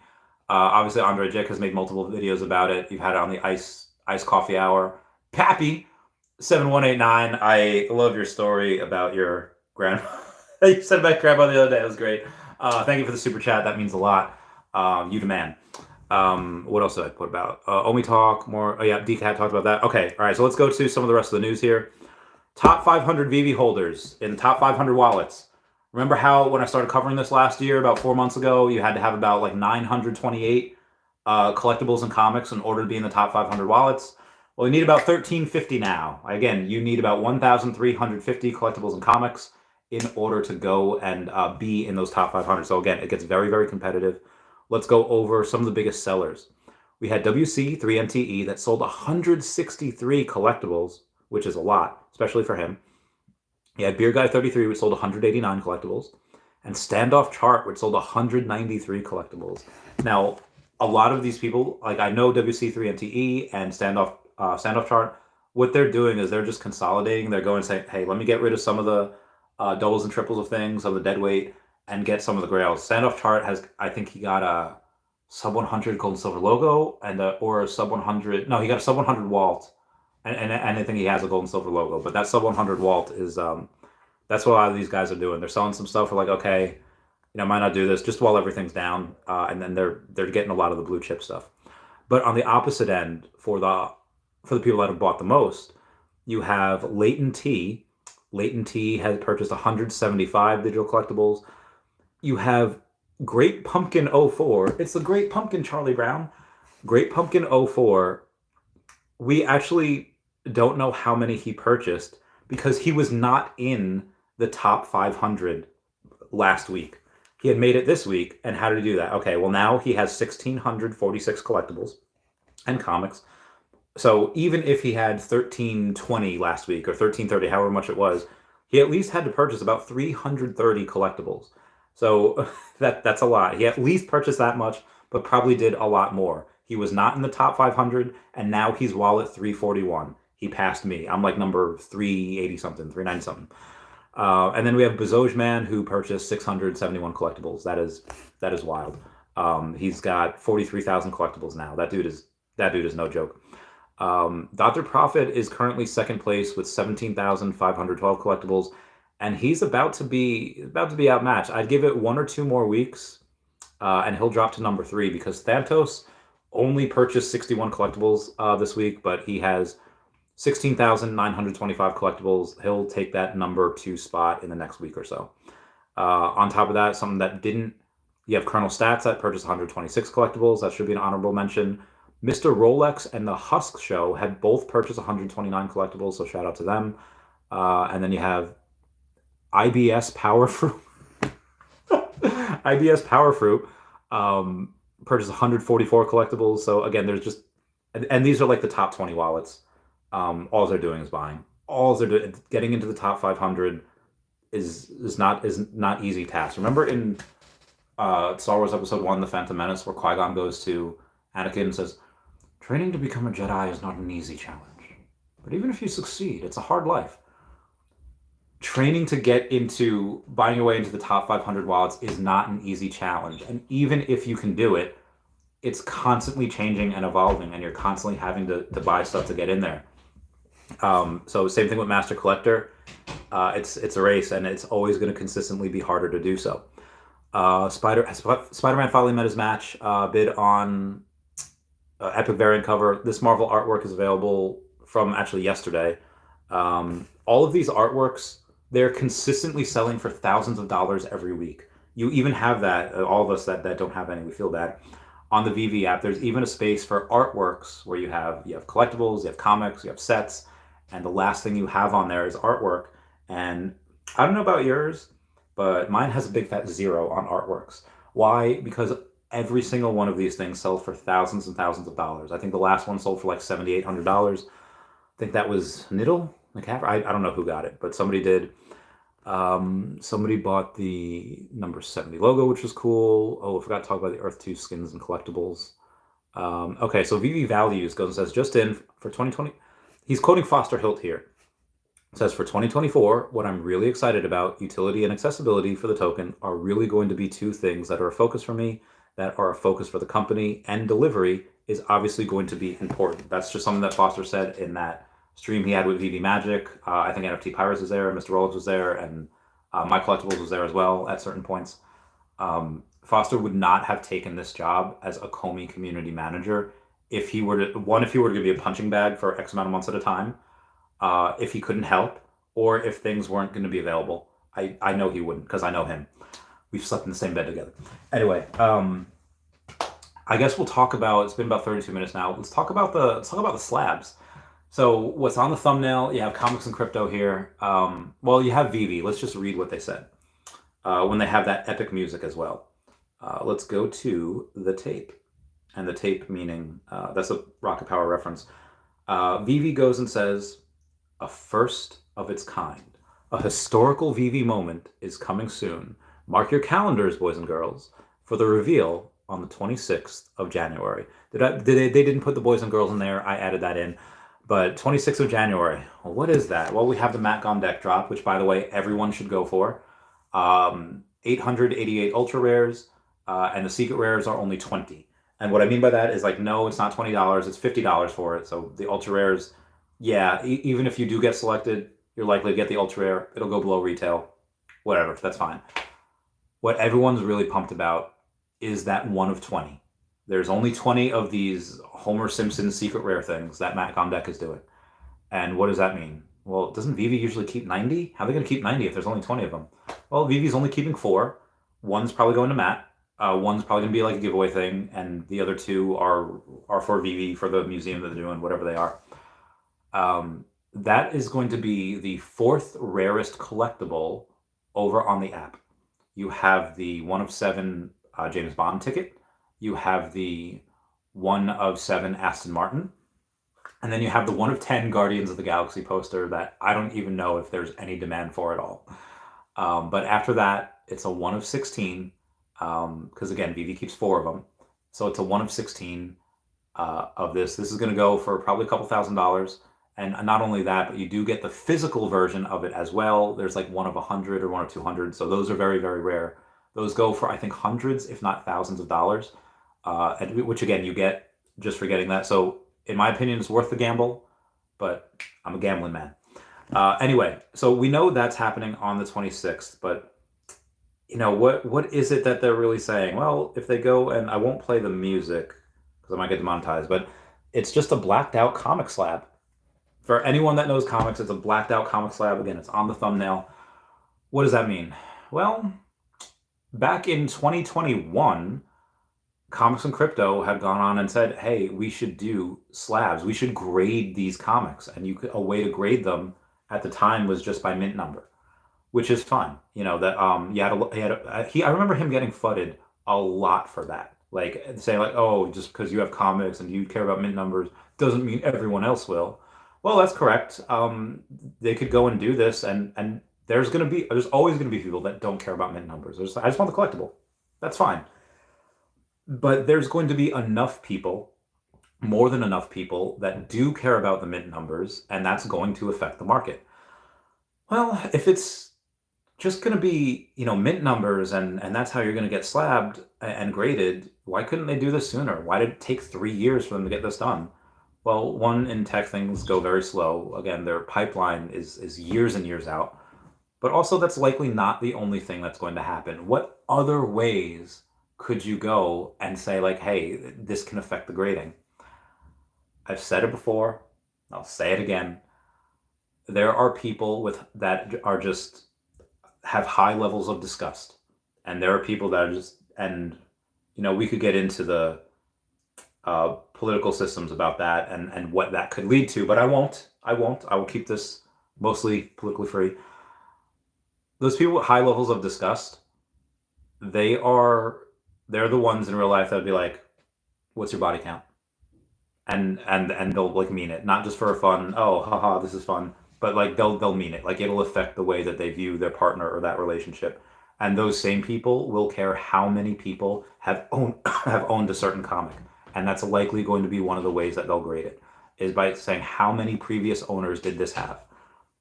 Obviously, Andre Jick has made multiple videos about it. You've had it on the Ice Coffee Hour. Pappy 7189, I love your story about your grandma. You said about grandma the other day. It was great. Thank you for the super chat. That means a lot. You the man. What else did I put about? OMI talk more. Oh yeah, DCAT talked about that. Okay, all right. So let's go to some of the rest of the news here. Top 500 Veve holders in top 500 wallets. Remember how when I started covering this last year, about 4 months ago, you had to have about like 928 collectibles and comics in order to be in the top 500 wallets? Well, you need about 1,350 now. Again, you need about 1,350 collectibles and comics in order to go and be in those top 500. So again, it gets very, very competitive. Let's go over some of the biggest sellers. We had WC3MTE that sold 163 collectibles, which is a lot, especially for him. You had Beer Guy 33, which sold 189 collectibles, and Standoff Chart, which sold 193 collectibles. Now, a lot of these people, like I know WC3MTE and Standoff Chart, what they're doing is they're just consolidating. They're going and saying, hey, let me get rid of some of the doubles and triples of things, of the dead weight, and get some of the grails. Standoff Chart has, I think he got a sub 100 gold and silver logo, and or a sub 100. No, he got a sub 100 Walt. And I think he has a gold and silver logo, but that sub 100 Walt is that's what a lot of these guys are doing. They're selling some stuff for like, okay, might not do this just while everything's down, and then they're getting a lot of the blue chip stuff. But on the opposite end, for the people that have bought the most, you have Latent T. Latent T has purchased 175 digital collectibles. You have Great Pumpkin 04. It's the Great Pumpkin, Charlie Brown. Great Pumpkin 04. We actually don't know how many he purchased because he was not in the top 500 last week. He had made it this week, and how did he do that? Okay, well now he has 1,646 collectibles and comics. So even if he had 1,320 last week or 1,330, however much it was, he at least had to purchase about 330 collectibles. So that's a lot. He at least purchased that much, but probably did a lot more. He was not in the top 500, and now he's wallet 341. He passed me. I'm like number 380 something, 390 something. And then we have Bezoj Man, who purchased 671 collectibles. That is wild. He's got 43,000 collectibles now. That dude is no joke. Dr. Profit is currently second place with 17,512 collectibles, and he's about to be outmatched. I'd give it 1 or 2 more weeks, and he'll drop to number three because Thantos only purchased 61 collectibles this week, but he has 16,925 collectibles. He'll take that number two spot in the next week or so. On top of that, something that didn't, you have Colonel Stats that purchased 126 collectibles. That should be an honorable mention. Mr. Rolex and the Husk Show had both purchased 129 collectibles, so shout out to them. And then you have IBS Power Fruit. IBS Power Fruit purchased 144 collectibles. So again, there's just, and these are like the top 20 wallets. All they're doing is buying. All they're doing, getting into the top 500 is not easy task. Remember in Star Wars Episode 1, The Phantom Menace, where Qui-Gon goes to Anakin and says, training to become a Jedi is not an easy challenge. But even if you succeed, it's a hard life. Training to get into, buying your way into the top 500 wallets is not an easy challenge. And even if you can do it, it's constantly changing and evolving, and you're constantly having to buy stuff to get in there. So same thing with Master Collector. It's a race, and it's always going to consistently be harder to do so. Spider-Man finally met his match. Bid on Epic variant cover. This Marvel artwork is available from actually yesterday. All of these artworks, they're consistently selling for thousands of dollars every week. You even have that, all of us that don't have any, we feel bad. On the Veve app, there's even a space for artworks where you have collectibles, you have comics, you have sets, and the last thing you have on there is artwork. And I don't know about yours, but mine has a big fat 0 on artworks. Why? Because every single one of these things sells for thousands and thousands of dollars. I think the last one sold for like $7,800. I think that was Niddle. I don't know who got it, but somebody did. Somebody bought the number 70 logo, which was cool. Oh, I forgot to talk about the Earth 2 skins and collectibles. Okay, so Veve Values goes and says, just in for 2020. He's quoting Foster Hilt here. It says, for 2024, what I'm really excited about, utility and accessibility for the token, are really going to be two things that are a focus for me, that are a focus for the company, and delivery is obviously going to be important. That's just something that Foster said in that stream he had with Veve Magic. I think NFT Pirates was there, Mr. Rolex was there, and My Collectibles was there as well at certain points. Foster would not have taken this job as a Comey community manager if he were to be a punching bag for X amount of months at a time, if he couldn't help, or if things weren't going to be available. I know he wouldn't, because I know him. We've slept in the same bed together. Anyway, I guess we'll talk about, it's been about 32 minutes now. Let's talk about the slabs. So what's on the thumbnail, you have comics and crypto here. Well, you have Veve. Let's just read what they said when they have that epic music as well. Let's go to the tape. And the tape meaning, that's a Rocket Power reference. Veve goes and says, a first of its kind. A historical Veve moment is coming soon. Mark your calendars, boys and girls, for the reveal on the 26th of January. They didn't put the boys and girls in there. I added that in. But 26th of January, well, what is that? Well, we have the Matcom deck drop, which, by the way, everyone should go for. 888 ultra rares, and the secret rares are only 20. And what I mean by that is, like, no, it's not $20, it's $50 for it. So the ultra rares, yeah, even if you do get selected, you're likely to get the ultra rare. It'll go below retail. Whatever, that's fine. What everyone's really pumped about is that 1 of 20. There's only 20 of these Homer Simpson secret rare things that Matcom deck is doing. And what does that mean? Well, doesn't Veve usually keep 90? How are they going to keep 90 if there's only 20 of them? Well, Vivi's only keeping 4. One's probably going to Matt. One's probably going to be like a giveaway thing. And the other 2 are for Veve, for the museum that they're doing, whatever they are. That is going to be the 4th rarest collectible over on the app. You have the 1 of 7 James Bond ticket. You have the 1 of 7 Aston Martin. And then you have the 1 of 10 Guardians of the Galaxy poster that I don't even know if there's any demand for at all. But after that, it's a 1 of 16. Because again, Veve keeps 4 of them. So it's a 1 of 16 of this. This is going to go for probably a couple $1,000s. And not only that, but you do get the physical version of it as well. There's like 1 of 100 or 1 of 200. So those are very, very rare. Those go for, I think, hundreds, if not thousands of dollars. Which again, you get just for getting that. So in my opinion, it's worth the gamble, but I'm a gambling man. Anyway, so we know that's happening on the 26th, but what is it that they're really saying? Well, if they go, and I won't play the music because I might get demonetized, but it's just a blacked out comic slab. For anyone that knows comics, it's a blacked out comic slab. Again, it's on the thumbnail. What does that mean? Well, back in 2021, Comics and Crypto had gone on and said, hey, we should do slabs. We should grade these comics. And a way to grade them at the time was just by mint number, which is fine. That I remember him getting fudded a lot for that. Like saying like, oh, just because you have comics and you care about mint numbers doesn't mean everyone else will. Well, that's correct. They could go and do this, and there's always gonna be people that don't care about mint numbers. I just want the collectible. That's fine. But there's going to be enough people, more than enough people, that do care about the mint numbers, and that's going to affect the market. Well, if it's just going to be, mint numbers, and that's how you're going to get slabbed and graded, why couldn't they do this sooner? Why did it take 3 years for them to get this done? Well, one, in tech, things go very slow. Again, their pipeline is years and years out. But also, that's likely not the only thing that's going to happen. What other ways could you go and say, like, hey, this can affect the grading? I've said it before. I'll say it again. There are people that are just have high levels of disgust, and there are people that are just, and we could get into the political systems about that and what that could lead to, but I won't. I will keep this mostly politically free. Those people with high levels of disgust, they're the ones in real life that would be like, what's your body count? And they'll like mean it, not just for fun. Oh, haha, this is fun. But like they'll mean it. Like it'll affect the way that they view their partner or that relationship. And those same people will care how many people have owned a certain comic. And that's likely going to be one of the ways that they'll grade it, is by saying how many previous owners did this have.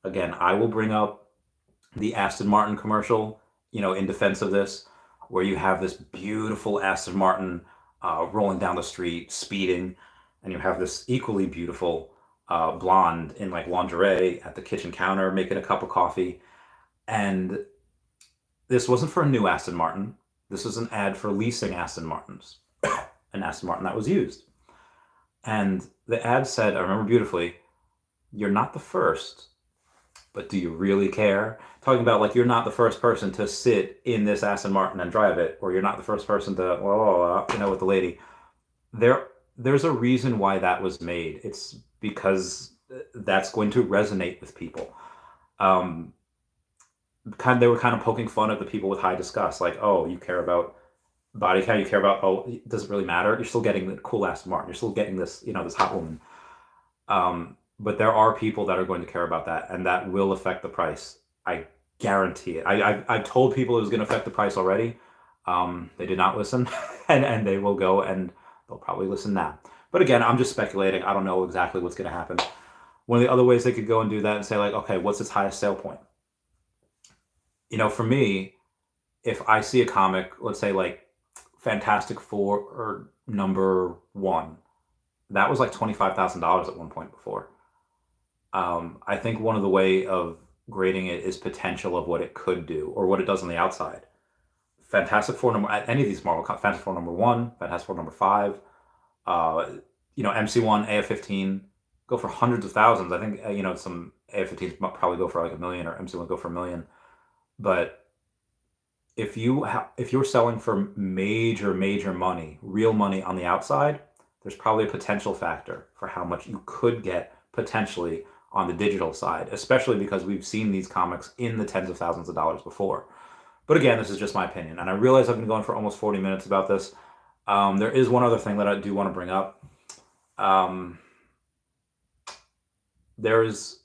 Again, I will bring up the Aston Martin commercial, in defense of this, where you have this beautiful Aston Martin rolling down the street, speeding, and you have this equally beautiful blonde in like lingerie at the kitchen counter making a cup of coffee. And this wasn't for a new Aston Martin. This was an ad for leasing Aston Martins, an Aston Martin that was used. And the ad said, I remember beautifully, you're not the first, but do you really care? Talking about like you're not the first person to sit in this Aston Martin and drive it, or you're not the first person to, with the lady. There's a reason why that was made. It's because that's going to resonate with people. They were kind of poking fun at the people with high disgust, like, oh, you care about body count, you care about, oh, it doesn't really matter. You're still getting the cool Aston Martin. You're still getting this, this hot woman. But there are people that are going to care about that, and that will affect the price. I guarantee it. I've told people it was going to affect the price already. They did not listen, and they will go and they'll probably listen now. But again, I'm just speculating. I don't know exactly what's going to happen. One of the other ways they could go and do that and say like, okay, what's its highest sale point? For me, if I see a comic, let's say like Fantastic Four or #1, that was like $25,000 at one point before. I think one of the way of grading it is potential of what it could do or what it does on the outside. Fantastic Four any of these Marvel, Fantastic Four #1, Fantastic Four #5, MC1, AF-15 go for hundreds of thousands. I think some AF-15s probably go for like $1 million, or MC1 go for $1 million. But if you're selling for major money, real money on the outside, there's probably a potential factor for how much you could get potentially on the digital side, especially because we've seen these comics in the tens of thousands of dollars before. But again, this is just my opinion, and I realize I've been going for almost 40 minutes about this. There is one other thing that I do want to bring up. There's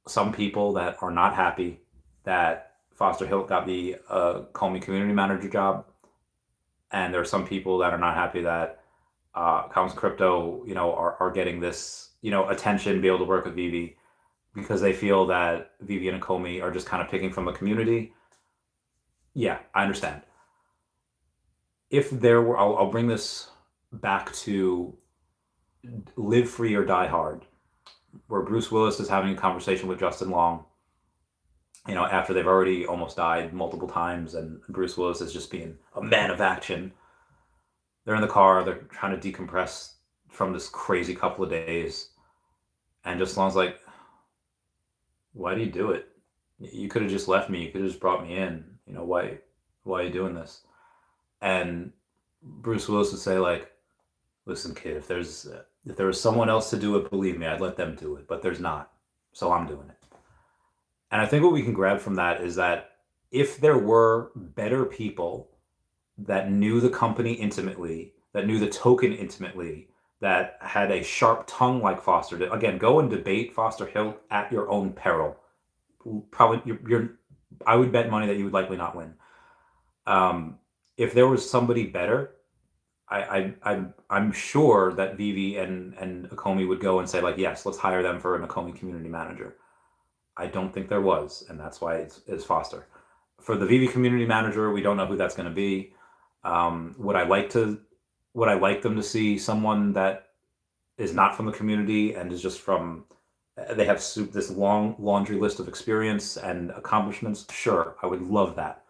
some people that are not happy that Foster Hilt got the Comey community manager job, and there are some people that are not happy that Comics Crypto, are getting this, attention, be able to work with Veve, because they feel that Veve and Comey are just kind of picking from the community. Yeah, I understand. If there were, I'll bring this back to Live Free or Die Hard, where Bruce Willis is having a conversation with Justin Long, after they've already almost died multiple times, and Bruce Willis is just being a man of action. They're in the car, they're trying to decompress from this crazy couple of days, and just Long's like, why do you do it? You could have just left me. You could have just brought me in. Why are you doing this? And Bruce Willis would say, like, listen, kid, if there was someone else to do it, believe me, I'd let them do it, but there's not. So I'm doing it. And I think what we can grab from that is that if there were better people that knew the company intimately, that knew the token intimately, that had a sharp tongue like Foster did, again, go and debate Foster Hill at your own peril. Probably, I would bet money that you would likely not win. If there was somebody better, I'm sure that Veve and Akomi would go and say, like, yes, let's hire them for an Akomi community manager. I don't think there was, and that's why it's Foster. For the Veve community manager, we don't know who that's going to be. Would I like them to see someone that is not from the community and is just from, they have this long laundry list of experience and accomplishments? Sure, I would love that.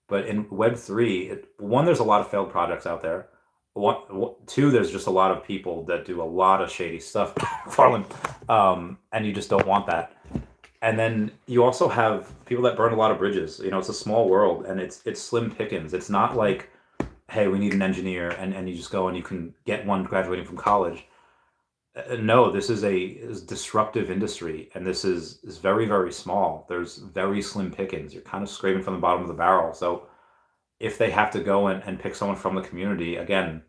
But in Web3, one, there's a lot of failed projects out there. Two, there's just a lot of people that do a lot of shady stuff, and you just don't want that. And then you also have people that burn a lot of bridges. It's a small world, and it's slim pickings. It's not like, hey, we need an engineer, and you just go and you can get one graduating from college. No, this is a disruptive industry, and this is very, very small. There's very slim pickings. You're kind of scraping from the bottom of the barrel. So if they have to go and pick someone from the community, again,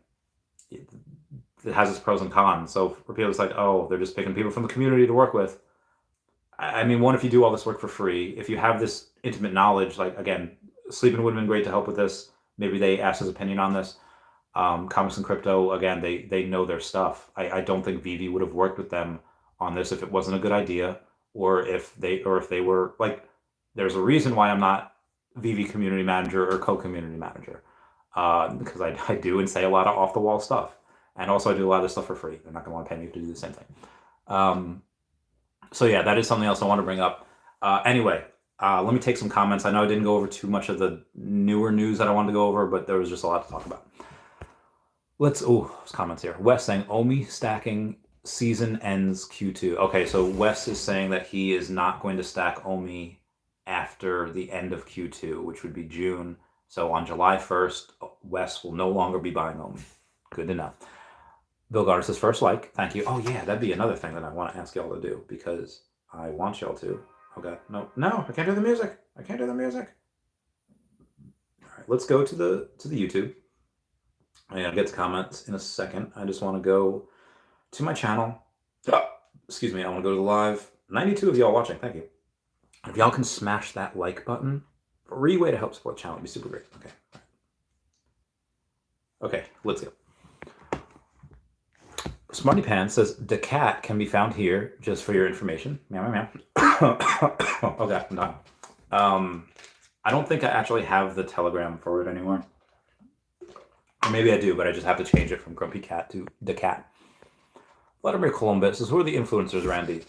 it has its pros and cons. So for people, it's like, oh, they're just picking people from the community to work with. I mean, one, if you do all this work for free, if you have this intimate knowledge, like, again, Sleeping would have been great to help with this. Maybe they asked his opinion on this. Comics and Crypto, again, they know their stuff. I don't think Veve would have worked with them on this if it wasn't a good idea, or if they were like, there's a reason why I'm not Veve community manager or co-community manager, because I do and say a lot of off the wall stuff, and also I do a lot of this stuff for free. They're not going to want to pay me to do the same thing. So yeah, that is something else I want to bring up. Anyway, let me take some comments. I know I didn't go over too much of the newer news that I wanted to go over, but there was just a lot to talk about. There's comments here. Wes saying OMI stacking season ends Q2. Okay, so Wes is saying that he is not going to stack OMI after the end of Q2, which would be June. So on July 1st, Wes will no longer be buying OMI. Good to know. Bill Garner says, first like, thank you. Oh yeah, that'd be another thing that I want to ask y'all to do, because I want y'all to. Okay, no, I can't do the music. I can't do the music. All right, let's go to the YouTube. I'll get to comments in a second. I just want to go to my channel. Excuse me, I want to go to the live. 92 of y'all watching, thank you. If y'all can smash that like button, free way to help support the channel, it'd be super great. Okay. Okay, let's go. Smarty Pan says, the cat can be found here, just for your information. Meow, meow, meow. Okay, I'm done. I don't think I actually have the Telegram for it anymore. Or maybe I do, but I just have to change it from Grumpy Cat to the cat. Vladimir Columbus says, who are the influencers, Randy?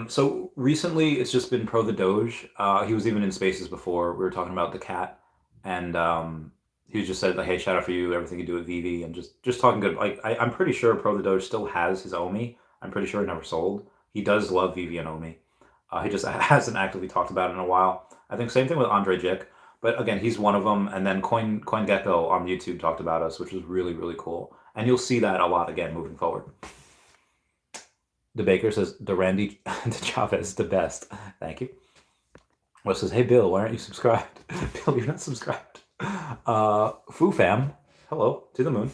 So recently, it's just been Pro the Doge. He was even in Spaces before. We were talking about the cat, and he just said, like, hey, shout out for you, everything you do at Veve, and just talking good. Like, I'm pretty sure Pro the Doge still has his OMI. I'm pretty sure it never sold. He does love Veve and OMI. He just hasn't actively talked about it in a while. I think same thing with Andre Jick. But again, he's one of them. And then CoinGecko on YouTube talked about us, which was really, really cool. And you'll see that a lot again moving forward. The Baker says, the Randy the Chavez, the best. Thank you. Wes says, hey, Bill, why aren't you subscribed? Bill, you're not subscribed. Foo Fam, hello, to the moon.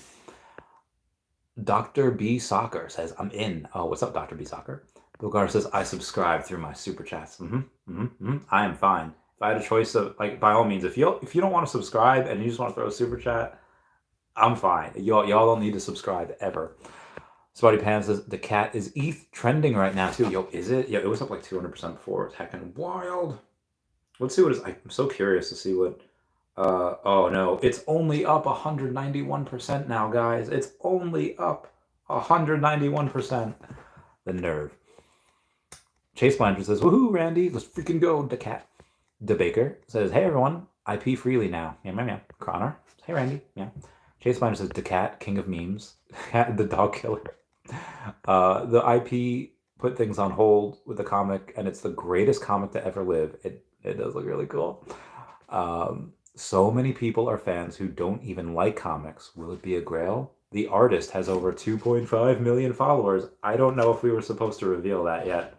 Dr. B Soccer says, I'm in. Oh, what's up, Dr. B Soccer? Bill Gar says, I subscribe through my super chats. I am fine. If I had a choice of, like, by all means, if you don't want to subscribe and you just want to throw a super chat, I'm fine. Y'all don't need to subscribe ever. Spotty Pan says, the cat is ETH trending right now too. Yo, is it? Yeah, it was up like 200% before. It's heckin' wild. Let's see what is. I'm so curious to see what. Oh no, it's only up 191% now, guys. It's only up 191%. The nerve. Chase Blanchard says, woohoo, Randy, let's freaking go, the cat. The Baker says, hey everyone, I pee freely now. Yeah, yeah, yeah. Connor, hey Randy, yeah. Chase Blanchard says, the cat, king of memes. The dog killer. The IP put things on hold with the comic, and it's the greatest comic to ever live. It does look really cool. So many people are fans who don't even like comics. Will it be a grail? The artist has over 2.5 million followers. I don't know if we were supposed to reveal that yet.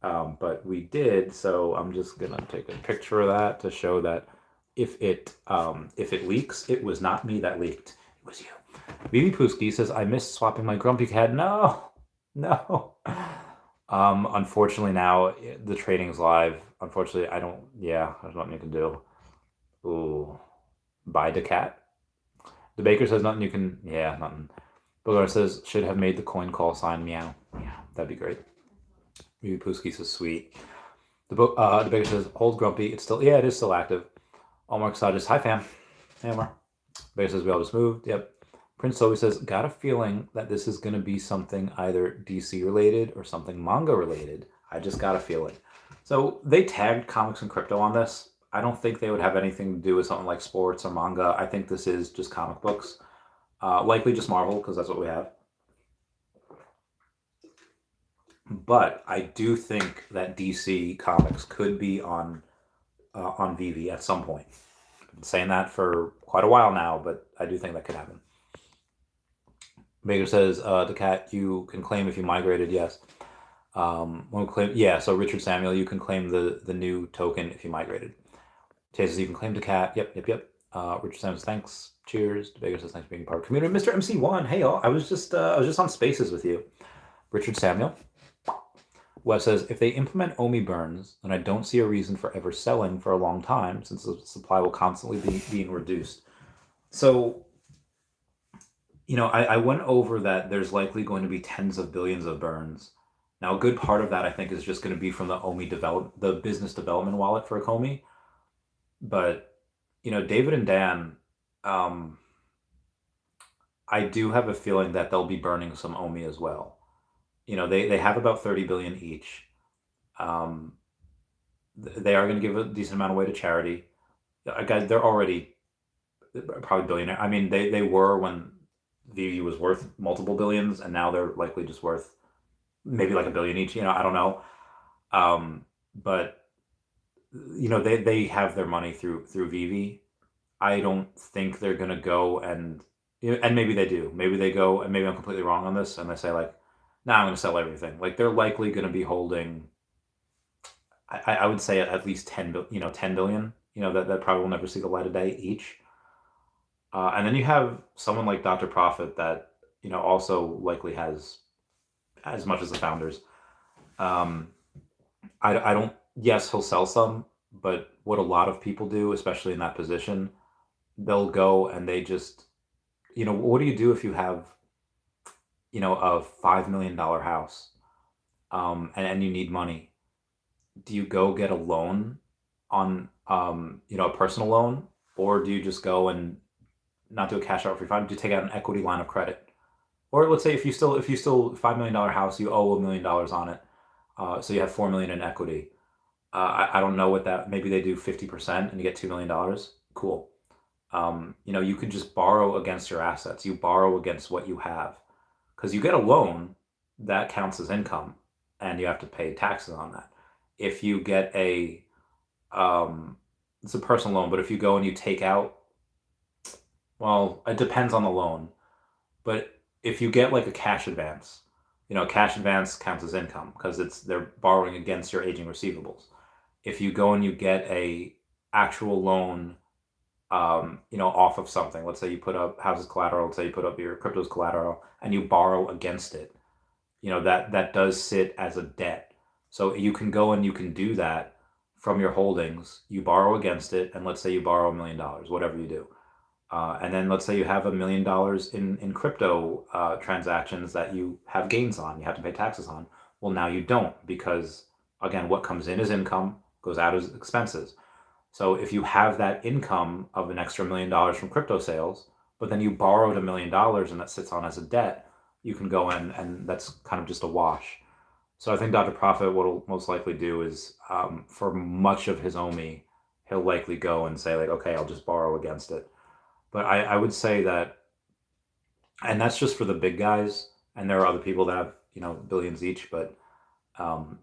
But we did, so I'm just gonna take a picture of that to show that if it leaks, it was not me that leaked. It was you. Veve Puski says, I miss swapping my grumpy cat. No. Unfortunately now the trading's live. Unfortunately, there's nothing you can do. Ooh. Buy the cat. The Baker says nothing you can, nothing. Bogart says, should have made the coin call sign meow. Yeah, that'd be great. Veve Puski says, sweet. The Baker says, hold grumpy. It is still active. Omar Kasaj, hi fam. Hey Omar. Baker says, we all just moved. Yep. Prince Toby says, got a feeling that this is going to be something either DC related or something manga related. I just got a feeling. So they tagged comics and crypto on this. I don't think they would have anything to do with something like sports or manga. I think this is just comic books. Likely just Marvel, because that's what we have. But I do think that DC Comics could be on Veve at some point. I've been saying that for quite a while now, but I do think that could happen. Baker says, the cat you can claim if you migrated, yes. So Richard Samuel, you can claim the new token if you migrated. Tay says, you can claim the cat. Yep. Richard Samuel says, thanks. Cheers. Baker says, thanks for being part of the community. Mr. MC1, hey y'all. I was just on Spaces with you. Richard Samuel. Web says, if they implement OMI burns, then I don't see a reason for ever selling for a long time, since the supply will constantly be being reduced. So, I went over that there's likely going to be tens of billions of burns. Now, a good part of that, I think, is just going to be from the OMI the business development wallet for Komi. But, David and Dan, I do have a feeling that they'll be burning some OMI as well. They have about 30 billion each. They are going to give a decent amount away to charity. Guys, they're already probably billionaire. I mean, they were when Veve was worth multiple billions, and now they're likely just worth maybe like $1 billion each. I don't know. But they have their money through Veve. I don't think they're going to go and maybe they do. Maybe they go, and maybe I'm completely wrong on this, and they say like, I'm going to sell everything. Like, they're likely going to be holding, I would say at least 10 billion, that probably will never see the light of day each. And then you have someone like Dr. Profit that, also likely has as much as the founders. I don't, yes, he'll sell some, but what a lot of people do, especially in that position, they'll go and they just, what do you do if you have, a $5 million house, and you need money? Do you go get a loan on, a personal loan, or do you just go and not do a cash out refund? Do you take out an equity line of credit? Or let's say if you still $5 million house, you owe $1 million on it, so you have $4 million in equity. I don't know what that. Maybe they do 50% and you get $2 million. Cool. You could just borrow against your assets. You borrow against what you have. Because you get a loan, that counts as income, and you have to pay taxes on that. If you get it's a personal loan, but if you go and you take out, well, it depends on the loan. But if you get like a cash advance, cash advance counts as income because they're borrowing against your aging receivables. If you go and you get a actual loan, off of something. Let's say you put up houses collateral, let's say you put up your cryptos collateral and you borrow against it. That does sit as a debt. So you can go and you can do that from your holdings. You borrow against it, and let's say you borrow $1 million, whatever you do. And then let's say you have $1 million in crypto transactions that you have gains on, you have to pay taxes on. Well, now you don't, because again, what comes in as income goes out as expenses. So if you have that income of an extra $1 million from crypto sales, but then you borrowed $1 million and that sits on as a debt, you can go in, and that's kind of just a wash. So I think Dr. Profit, what he'll most likely do is, for much of his OMI, he'll likely go and say like, okay, I'll just borrow against it. But I would say that, and that's just for the big guys, and there are other people that have, billions each, but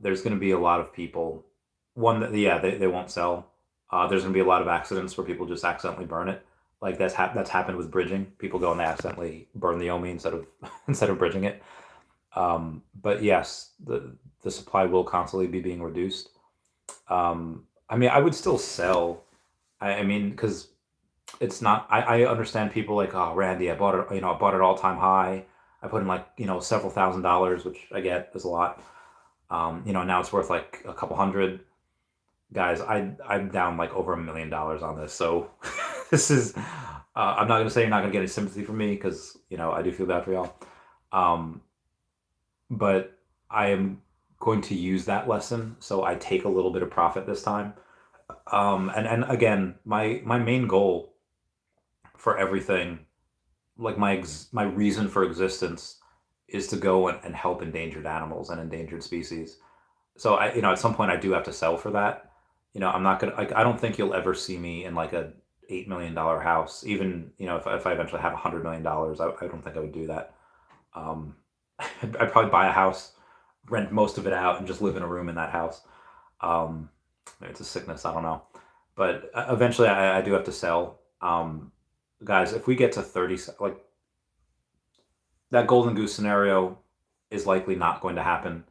there's going to be a lot of people. One that, yeah, they won't sell. There's going to be a lot of accidents where people just accidentally burn it. Like that's happened with bridging. People go and they accidentally burn the OMI instead of instead of bridging it. But yes, the supply will constantly be being reduced. I mean, I would still sell. I mean, because it's not. I understand people like, oh, Randy, I bought it. I bought it all time high. I put in like several $1,000s, which I get is a lot. Now it's worth like a couple hundred. Guys, I'm down like over $1 million on this. So this is. I'm not gonna say you're not gonna get any sympathy from me, because I do feel bad for y'all. Um, but I am going to use that lesson, so I take a little bit of profit this time. And again, my main goal for everything, like my reason for existence, is to go and help endangered animals and endangered species. So at some point I do have to sell for that. I'm not gonna, like, I don't think you'll ever see me in like a $8 million house. Even if I eventually have $100 million, I don't think I would do that. I'd probably buy a house, rent most of it out, and just live in a room in that house. Um, Maybe it's a sickness, I don't know. But eventually, I do have to sell. Guys, if we get to 30, like that golden goose scenario is likely not going to happen.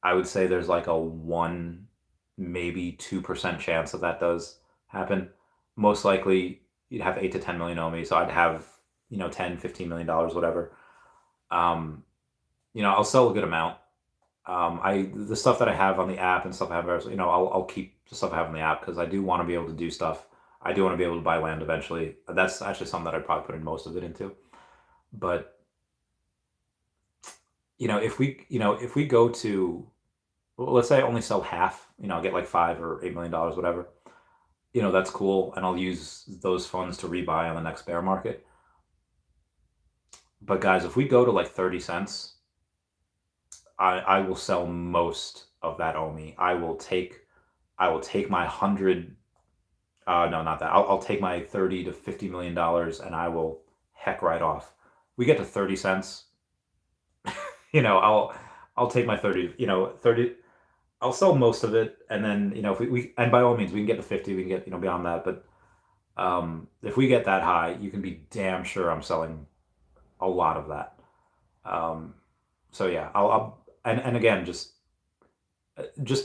I would say there's like a 1, maybe 2% chance that that does happen. Most likely, you'd have 8 to 10 million OMI, so I'd have 10, $15 million, whatever. I'll sell a good amount. The stuff that I have on the app and stuff I have, I'll keep the stuff I have on the app, because I do want to be able to do stuff. I do want to be able to buy land eventually. That's actually something that I'd probably put in most of it into. But if we go to, well, let's say I only sell half, I'll get like $5 or $8 million, whatever. That's cool, and I'll use those funds to rebuy on the next bear market. But guys, if we go to like 30 cents, I will sell most of that OMI. I will take my 100. No, not that. I'll take my $30 to $50 million, and I will heck right off. We get to 30 cents. I'll take my 30. I'll sell most of it, and then if we and by all means we can get to 50. We can get beyond that, but if we get that high, you can be damn sure I'm selling a lot of that. So yeah, and again, just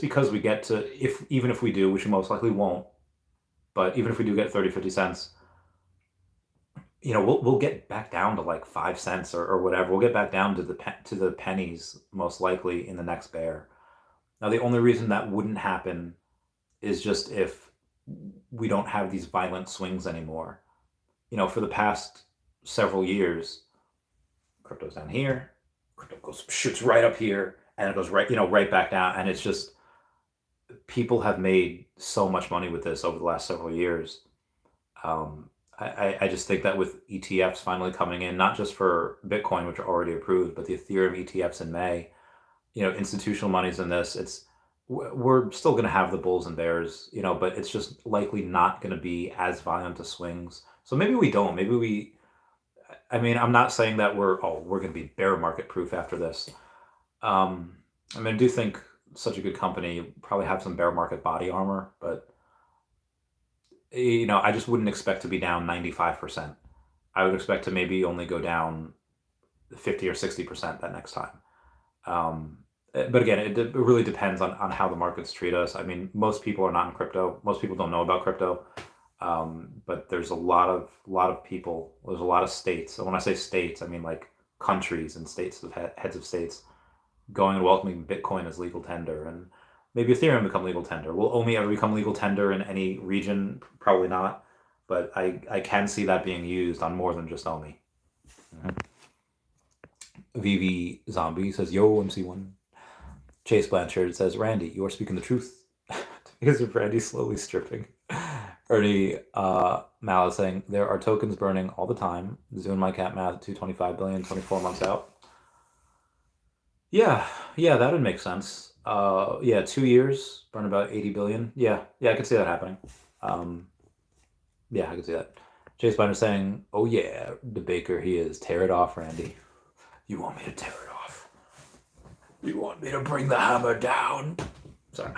because we get to, even if we do, which we most likely won't, but even if we do get 30, 50 cents, we'll get back down to like 5 cents or whatever. We'll get back down to the pennies most likely in the next bear. Now, the only reason that wouldn't happen is just if we don't have these violent swings anymore. For the past several years, crypto's down here, crypto shoots right up here, and it goes right back down, and it's just, people have made so much money with this over the last several years. I just think that with ETFs finally coming in, not just for Bitcoin, which are already approved, but the Ethereum ETFs in May, institutional money's in this. We're still going to have the bulls and bears, but it's just likely not going to be as violent as swings. So maybe we don't. I mean, I'm not saying that we're going to be bear market proof after this. I do think such a good company probably have some bear market body armor, but I just wouldn't expect to be down 95%. I would expect to maybe only go down 50 or 60% that next time. But again, it really depends on how the markets treat us. I mean, most people are not in crypto. Most people don't know about crypto. But there's a lot of people. There's a lot of states. And when I say states, I mean like countries and states, heads of states, going and welcoming Bitcoin as legal tender, and maybe Ethereum become legal tender. Will OMI ever become legal tender in any region? Probably not. But I can see that being used on more than just OMI. Veve Zombie says, "Yo, MC1." Chase Blanchard says, "Randy, you are speaking the truth." Because of Randy slowly stripping. Ernie Mal is saying, "There are tokens burning all the time. Doing my cat math, 225 billion, 24 months out." Yeah, yeah, that would make sense. Yeah, 2 years, burn about 80 billion. Yeah, yeah, I could see that happening. Um, yeah, I could see that. Chase Binder saying, "Oh yeah, the baker he is. Tear it off, Randy. You want me to tear it off? You want me to bring the hammer down?" Sorry.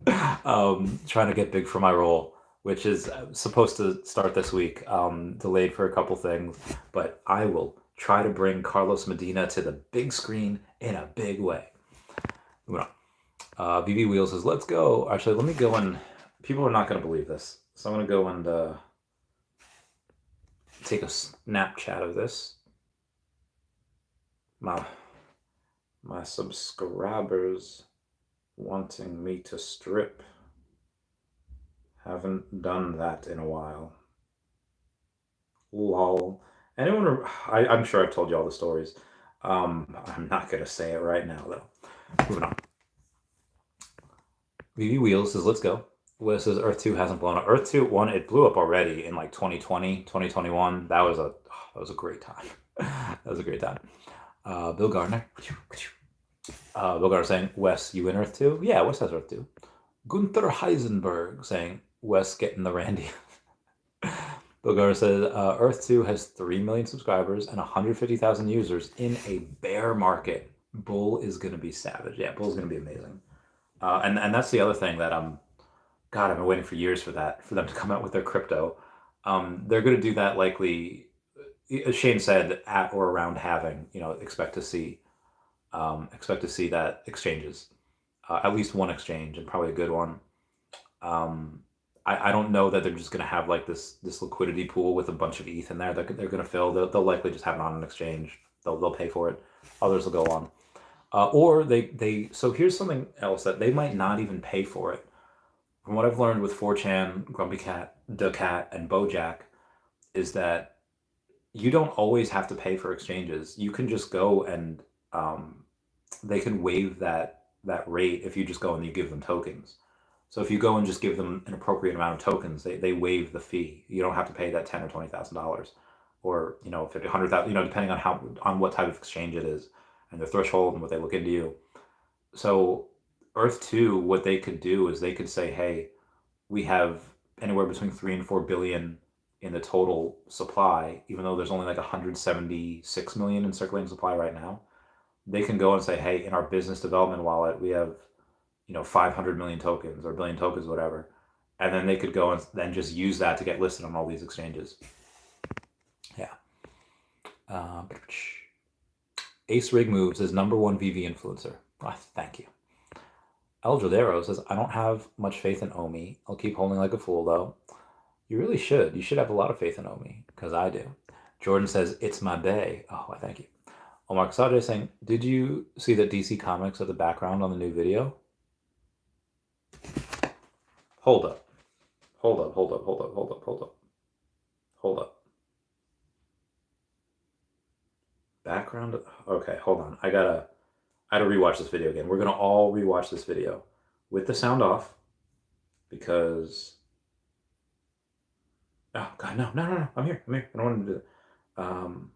Trying to get big for my role, which is supposed to start this week. Delayed for a couple things, but I will try to bring Carlos Medina to the big screen in a big way. Moving on. BB Wheels says, "Let's go." Actually, let me go and. People are not going to believe this, so I'm going to go and take a Snapchat of this. My subscribers wanting me to strip. Haven't done that in a while. Lol. I'm sure I've told you all the stories. I'm not gonna say it right now though. Moving on. VV Wheels says, "Let's go." Wes says, "Earth 2 hasn't blown up." Earth 2, one, it blew up already in like 2020, 2021. That was a great time. That was a great time. Bill Gardner. Bill Gardner saying, "Wes, you in Earth 2?" Yeah, Wes has Earth 2. Gunther Heisenberg saying, "Wes getting the Randy." Bill Gardner says, "Earth 2 has 3 million subscribers and 150,000 users in a bear market. Bull is going to be savage." Yeah, Bull's going to be amazing. And that's the other thing that God, I've been waiting for years for them to come out with their crypto. They're going to do that likely, as Shane said, at or around halving. Expect to see that exchanges, at least one exchange and probably a good one. I don't know that they're just going to have like this liquidity pool with a bunch of ETH in there that they're going to fill. They'll likely just have it on an exchange. They'll pay for it. Others will go on. Or they so here's something else that they might not even pay for it. From what I've learned with 4chan, Grumpy Cat, The Cat, and Bojack, is that you don't always have to pay for exchanges. You can just go and they can waive that rate if you just go and you give them tokens. So if you go and just give them an appropriate amount of tokens, they waive the fee. You don't have to pay that $10,000 or $20,000, or 50, 100,000. Depending on what type of exchange it is and their threshold and what they look into you. So Earth 2, what they could do is they could say, "Hey, we have anywhere between 3 and 4 billion in the total supply, even though there's only like 176 million in circulating supply right now." They can go and say, "Hey, in our business development wallet, we have 500 million tokens or a billion tokens, whatever," and then they could go and then just use that to get listed on all these exchanges. Yeah. Ace Rig Moves is #1 VV influencer. Oh, thank you. El Jodero says, "I don't have much faith in OMI. I'll keep holding like a fool though." You really should. You should have a lot of faith in OMI, because I do. Jordan says, "It's my day." Oh, I thank you. Omar Kasade is saying, "Did you see that DC Comics are the background on the new video?" Hold up. Hold up, hold up, hold up, hold up, hold up. Hold up. Background? Okay, hold on. I gotta rewatch this video again. We're gonna all rewatch this video with the sound off, because oh god, no. I'm here. I don't want to do that.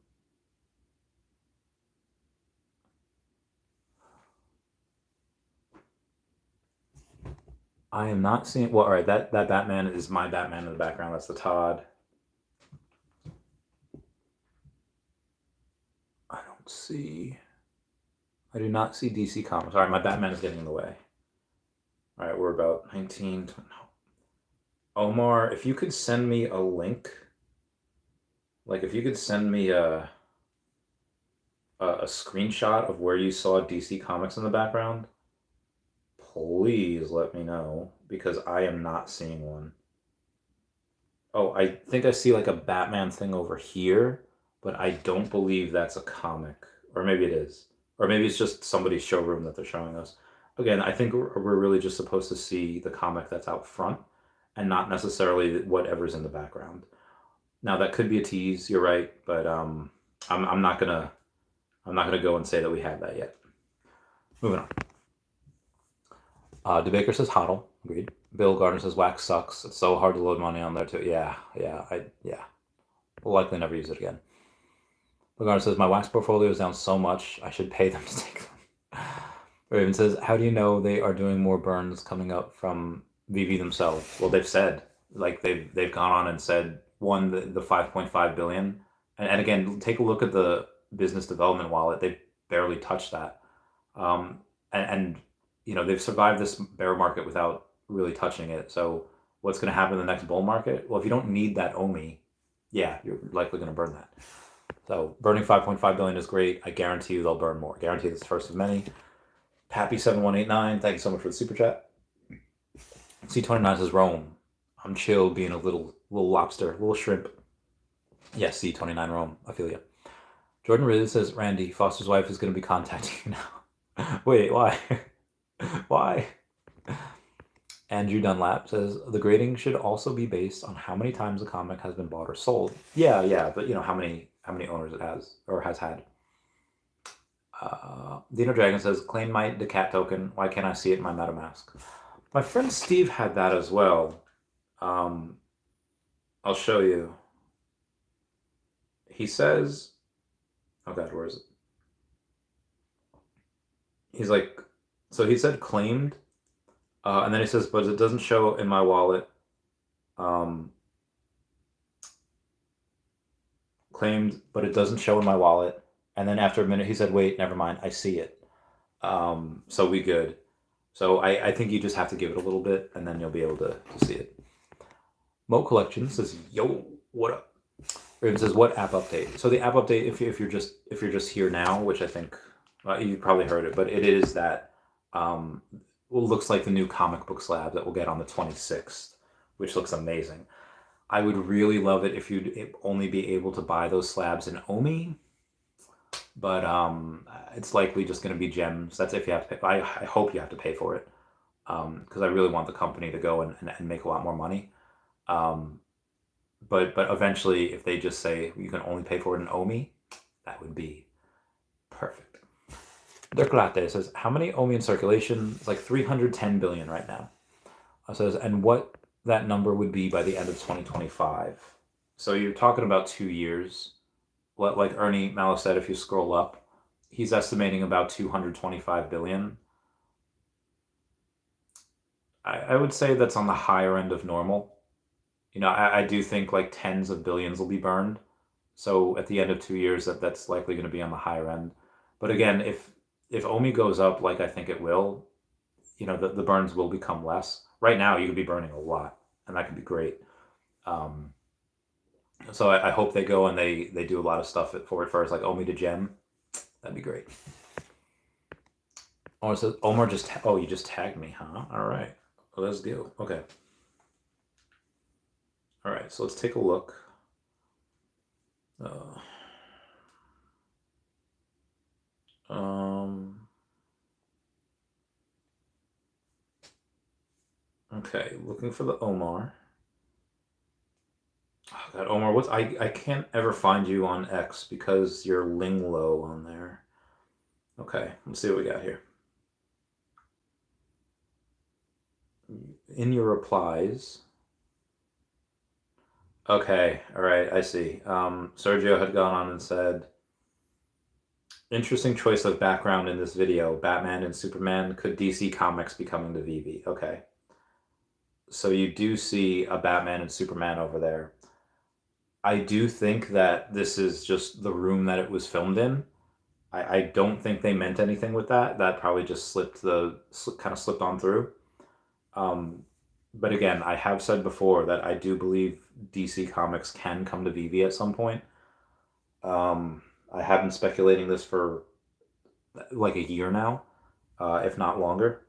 I am not seeing. Well, all right. That Batman is my Batman in the background. That's the Todd. I don't see. I do not see DC Comics. All right, my Batman is getting in the way. All right, we're about 19. No. Omar, if you could send me a link, like if you could send me a screenshot of where you saw DC Comics in the background, please let me know, because I am not seeing one. Oh, I think I see like a Batman thing over here, but I don't believe that's a comic. Or maybe it is. Or maybe it's just somebody's showroom that they're showing us. Again, I think we're really just supposed to see the comic that's out front and not necessarily whatever's in the background. Now that could be a tease, you're right, but I'm not gonna go and say that we have that yet. Moving on. DeBaker says hodl. Agreed. Bill Gardner says wax sucks. It's so hard to load money on there too. Yeah. We'll likely never use it again. Bill Gardner says my wax portfolio is down so much I should pay them to take them. Raven says, "How do you know they are doing more burns coming up from Veve themselves?" Well, they've said, like they've gone on and said one the 5.5 billion, and again, take a look at the business development wallet. They've barely touched that, um, and you know they've survived this bear market without really touching it. So what's going to happen in the next bull market? Well, if you don't need that OMI, yeah, you're likely going to burn that. So burning 5.5 billion is great. I guarantee you they'll burn more. I guarantee this first of many. Pappy7189, thank you so much for the super chat. C29 says Rome. I'm chill being a little lobster, little shrimp. Yes, C29 Rome. I feel you. Jordan Ridley says, Randy, Foster's wife is going to be contacting you now. Wait, why? Why? Andrew Dunlap says, the grading should also be based on how many times a comic has been bought or sold. Yeah, but you know how many owners it has or has had. Dino Dragon says, claim my Decat token. Why can't I see it in my MetaMask? My friend Steve had that as well. I'll show you. He says, oh God, where is it? He's like, so he said claimed, and then he says, but it doesn't show in my wallet. Claimed, but it doesn't show in my wallet. And then after a minute, he said, wait, never mind, I see it. So we good. So I think you just have to give it a little bit, and then you'll be able to see it. Mo Collection says, yo, what up? Raven says, what app update? So the app update, if you're just here now, which I think you probably heard it, but it is that looks like the new comic book slab that we'll get on the 26th, which looks amazing. I would really love it if you'd only be able to buy those slabs in OMI, but it's likely just going to be gems. That's if you have to pay. I hope you have to pay for it, because I really want the company to go and make a lot more money. But eventually, if they just say you can only pay for it in OMI, that would be perfect. Dirk Latte says, how many OMI in circulation? It's like 310 billion right now. It says, and what that number would be by the end of 2025. So you're talking about 2 years. Like Ernie Malice said, if you scroll up, he's estimating about 225 billion. I would say that's on the higher end of normal. You know, I do think like tens of billions will be burned. So at the end of 2 years, that's likely going to be on the higher end. But again, if OMI goes up like I think it will, you know, the burns will become less. Right now, you could be burning a lot, and that could be great. So I hope they go and they do a lot of stuff for it first, like OMI to gem. That'd be great. Oh, it says Omar just you just tagged me, huh? All right, well, let's go. Okay. All right, so let's take a look. Okay, looking for the Omar. Oh God, Omar, what's I can't ever find you on X because you're Linglo on there. Okay, let's see what we got here. In your replies. Okay, all right, I see. Sergio had gone on and said, interesting choice of background in this video. Batman and Superman. Could DC Comics be coming to Veve? Okay. So you do see a Batman and Superman over there. I do think that this is just the room that it was filmed in. I don't think they meant anything with that. That probably just kind of slipped on through. But again, I have said before that I do believe DC Comics can come to Veve at some point. I have been speculating this for like a year now, if not longer.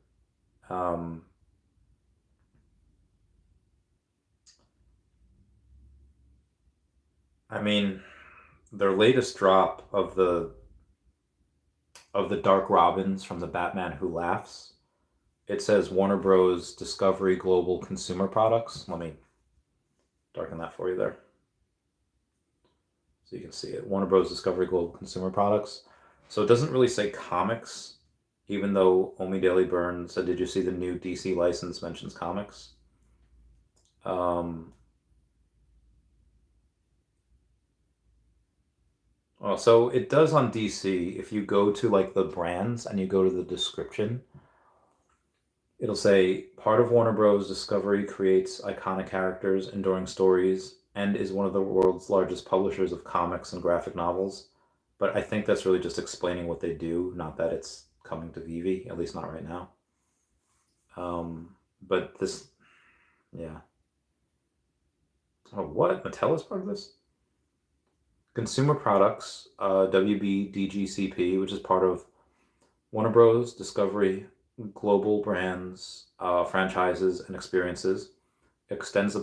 I mean, their latest drop of the Dark Robins from the Batman Who Laughs, it says Warner Bros. Discovery Global Consumer Products. Let me darken that for you there, so you can see it. Warner Bros. Discovery Global Consumer Products. So it doesn't really say comics, even though Omi Daily Burn said, did you see the new DC license mentions comics? Well, so it does on DC. If you go to like the brands and you go to the description, it'll say part of Warner Bros. Discovery creates iconic characters, enduring stories, and is one of the world's largest publishers of comics and graphic novels. But I think that's really just explaining what they do, not that it's coming to Veve, at least not right now. But this, yeah. Oh, what? Mattel is part of this? Consumer Products, WBDGCP, which is part of Warner Bros. Discovery Global Brands, franchises, and experiences, extends the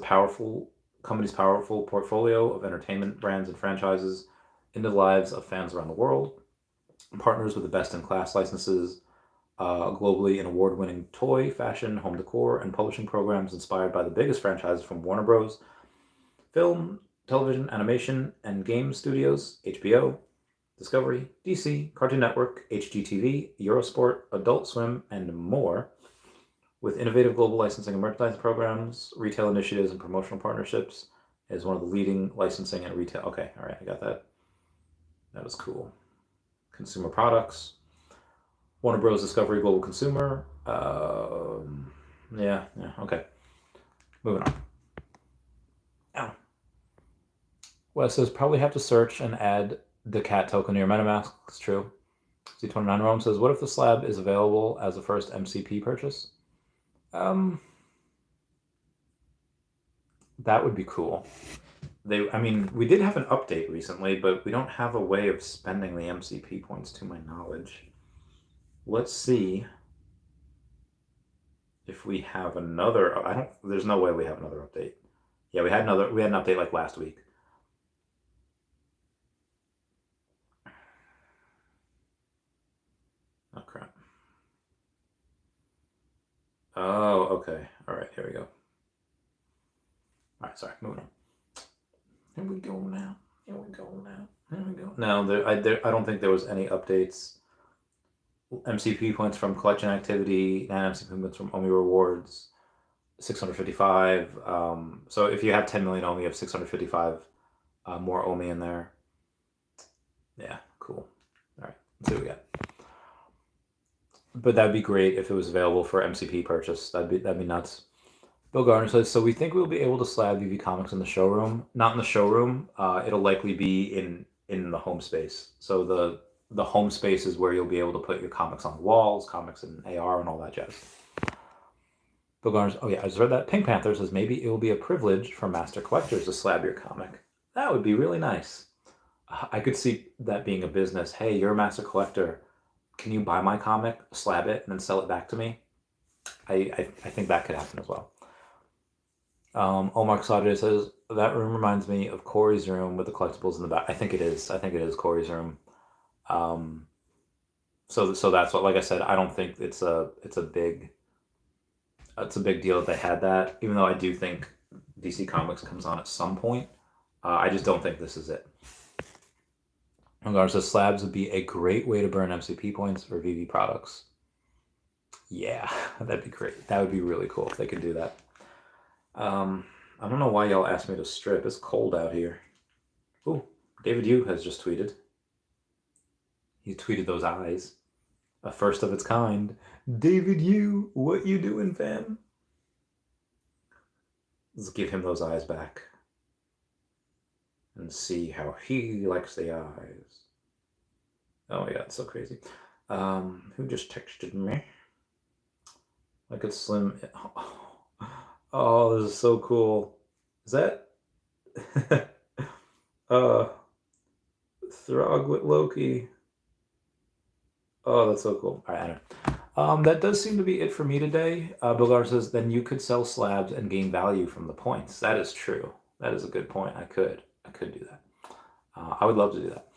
company's powerful portfolio of entertainment brands and franchises into the lives of fans around the world, partners with the best-in-class licenses globally in award-winning toy, fashion, home decor, and publishing programs inspired by the biggest franchises from Warner Bros. Film, television, animation, and game studios, HBO, Discovery, DC, Cartoon Network, HGTV, Eurosport, Adult Swim, and more, with innovative global licensing and merchandising programs, retail initiatives, and promotional partnerships, is one of the leading licensing and retail. Okay, all right, I got that. That was cool. Consumer Products, Warner Bros. Discovery Global Consumer. Yeah, okay. Moving on. Ow. Wes says probably have to search and add the cat token to your MetaMask. It's true. C29 Rome says, what if the slab is available as a first MCP purchase? That would be cool. I mean, we did have an update recently, but we don't have a way of spending the MCP points to my knowledge. Let's see if we have another. There's no way we have another update. Yeah, we had an update like last week. Oh crap. Oh, okay. All right, here we go. All right, sorry, moving on. Here we go now. No, I don't think there was any updates. MCP points from collection activity, and MCP points from OMI rewards, 655. So if you have 10 million OMI, you have 655 more OMI in there. Yeah, cool. All right, let's see what we got. But that'd be great if it was available for MCP purchase. That'd be nuts. Bill Garner says, so we think we'll be able to slab Veve comics in the showroom. Not in the showroom. It'll likely be in the home space. So the home space is where you'll be able to put your comics on the walls, comics and AR and all that jazz. Bill Garner's, oh yeah, I just read that. Pink Panther says, maybe it will be a privilege for master collectors to slab your comic. That would be really nice. I could see that being a business. Hey, you're a master collector. Can you buy my comic, slab it, and then sell it back to me? I think that could happen as well. Omar Sadre says, that room reminds me of Corey's room with the collectibles in the back. I think it is Corey's room. So that's what, like I said, I don't think it's a big deal that they had that, even though I do think DC Comics comes on at some point. I just don't think this is it. Regardless, says slabs would be a great way to burn MCP points for Veve products. Yeah, that'd be great. That would be really cool if they could do that. I don't know why y'all asked me to strip. It's cold out here. Ooh, David Yu has just tweeted. He tweeted those eyes. A first of its kind. David Yu, what you doing, fam? Let's give him those eyes back. And see how he likes the eyes. Oh my god, it's so crazy. Who just texted me? Like it's Slim. Oh, this is so cool. Is that Throg with Loki? Oh, that's so cool. All right, I know. That does seem to be it for me today. Bilgar says, then you could sell slabs and gain value from the points. That is true. That is a good point. I could do that. I would love to do that.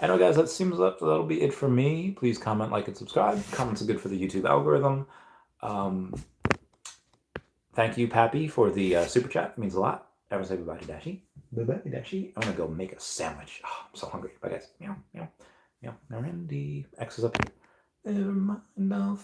Anyway, guys, that'll be it for me. Please comment, like, and subscribe. Comments are good for the YouTube algorithm. Thank you, Pappy, for the super chat. It means a lot. Everyone say bye-bye to Dashi. Bye-bye to Dashi. I'm going to go make a sandwich. Oh, I'm so hungry. Bye, guys. Meow, meow, meow. Now, Randy. X is up here. Never mind, I'll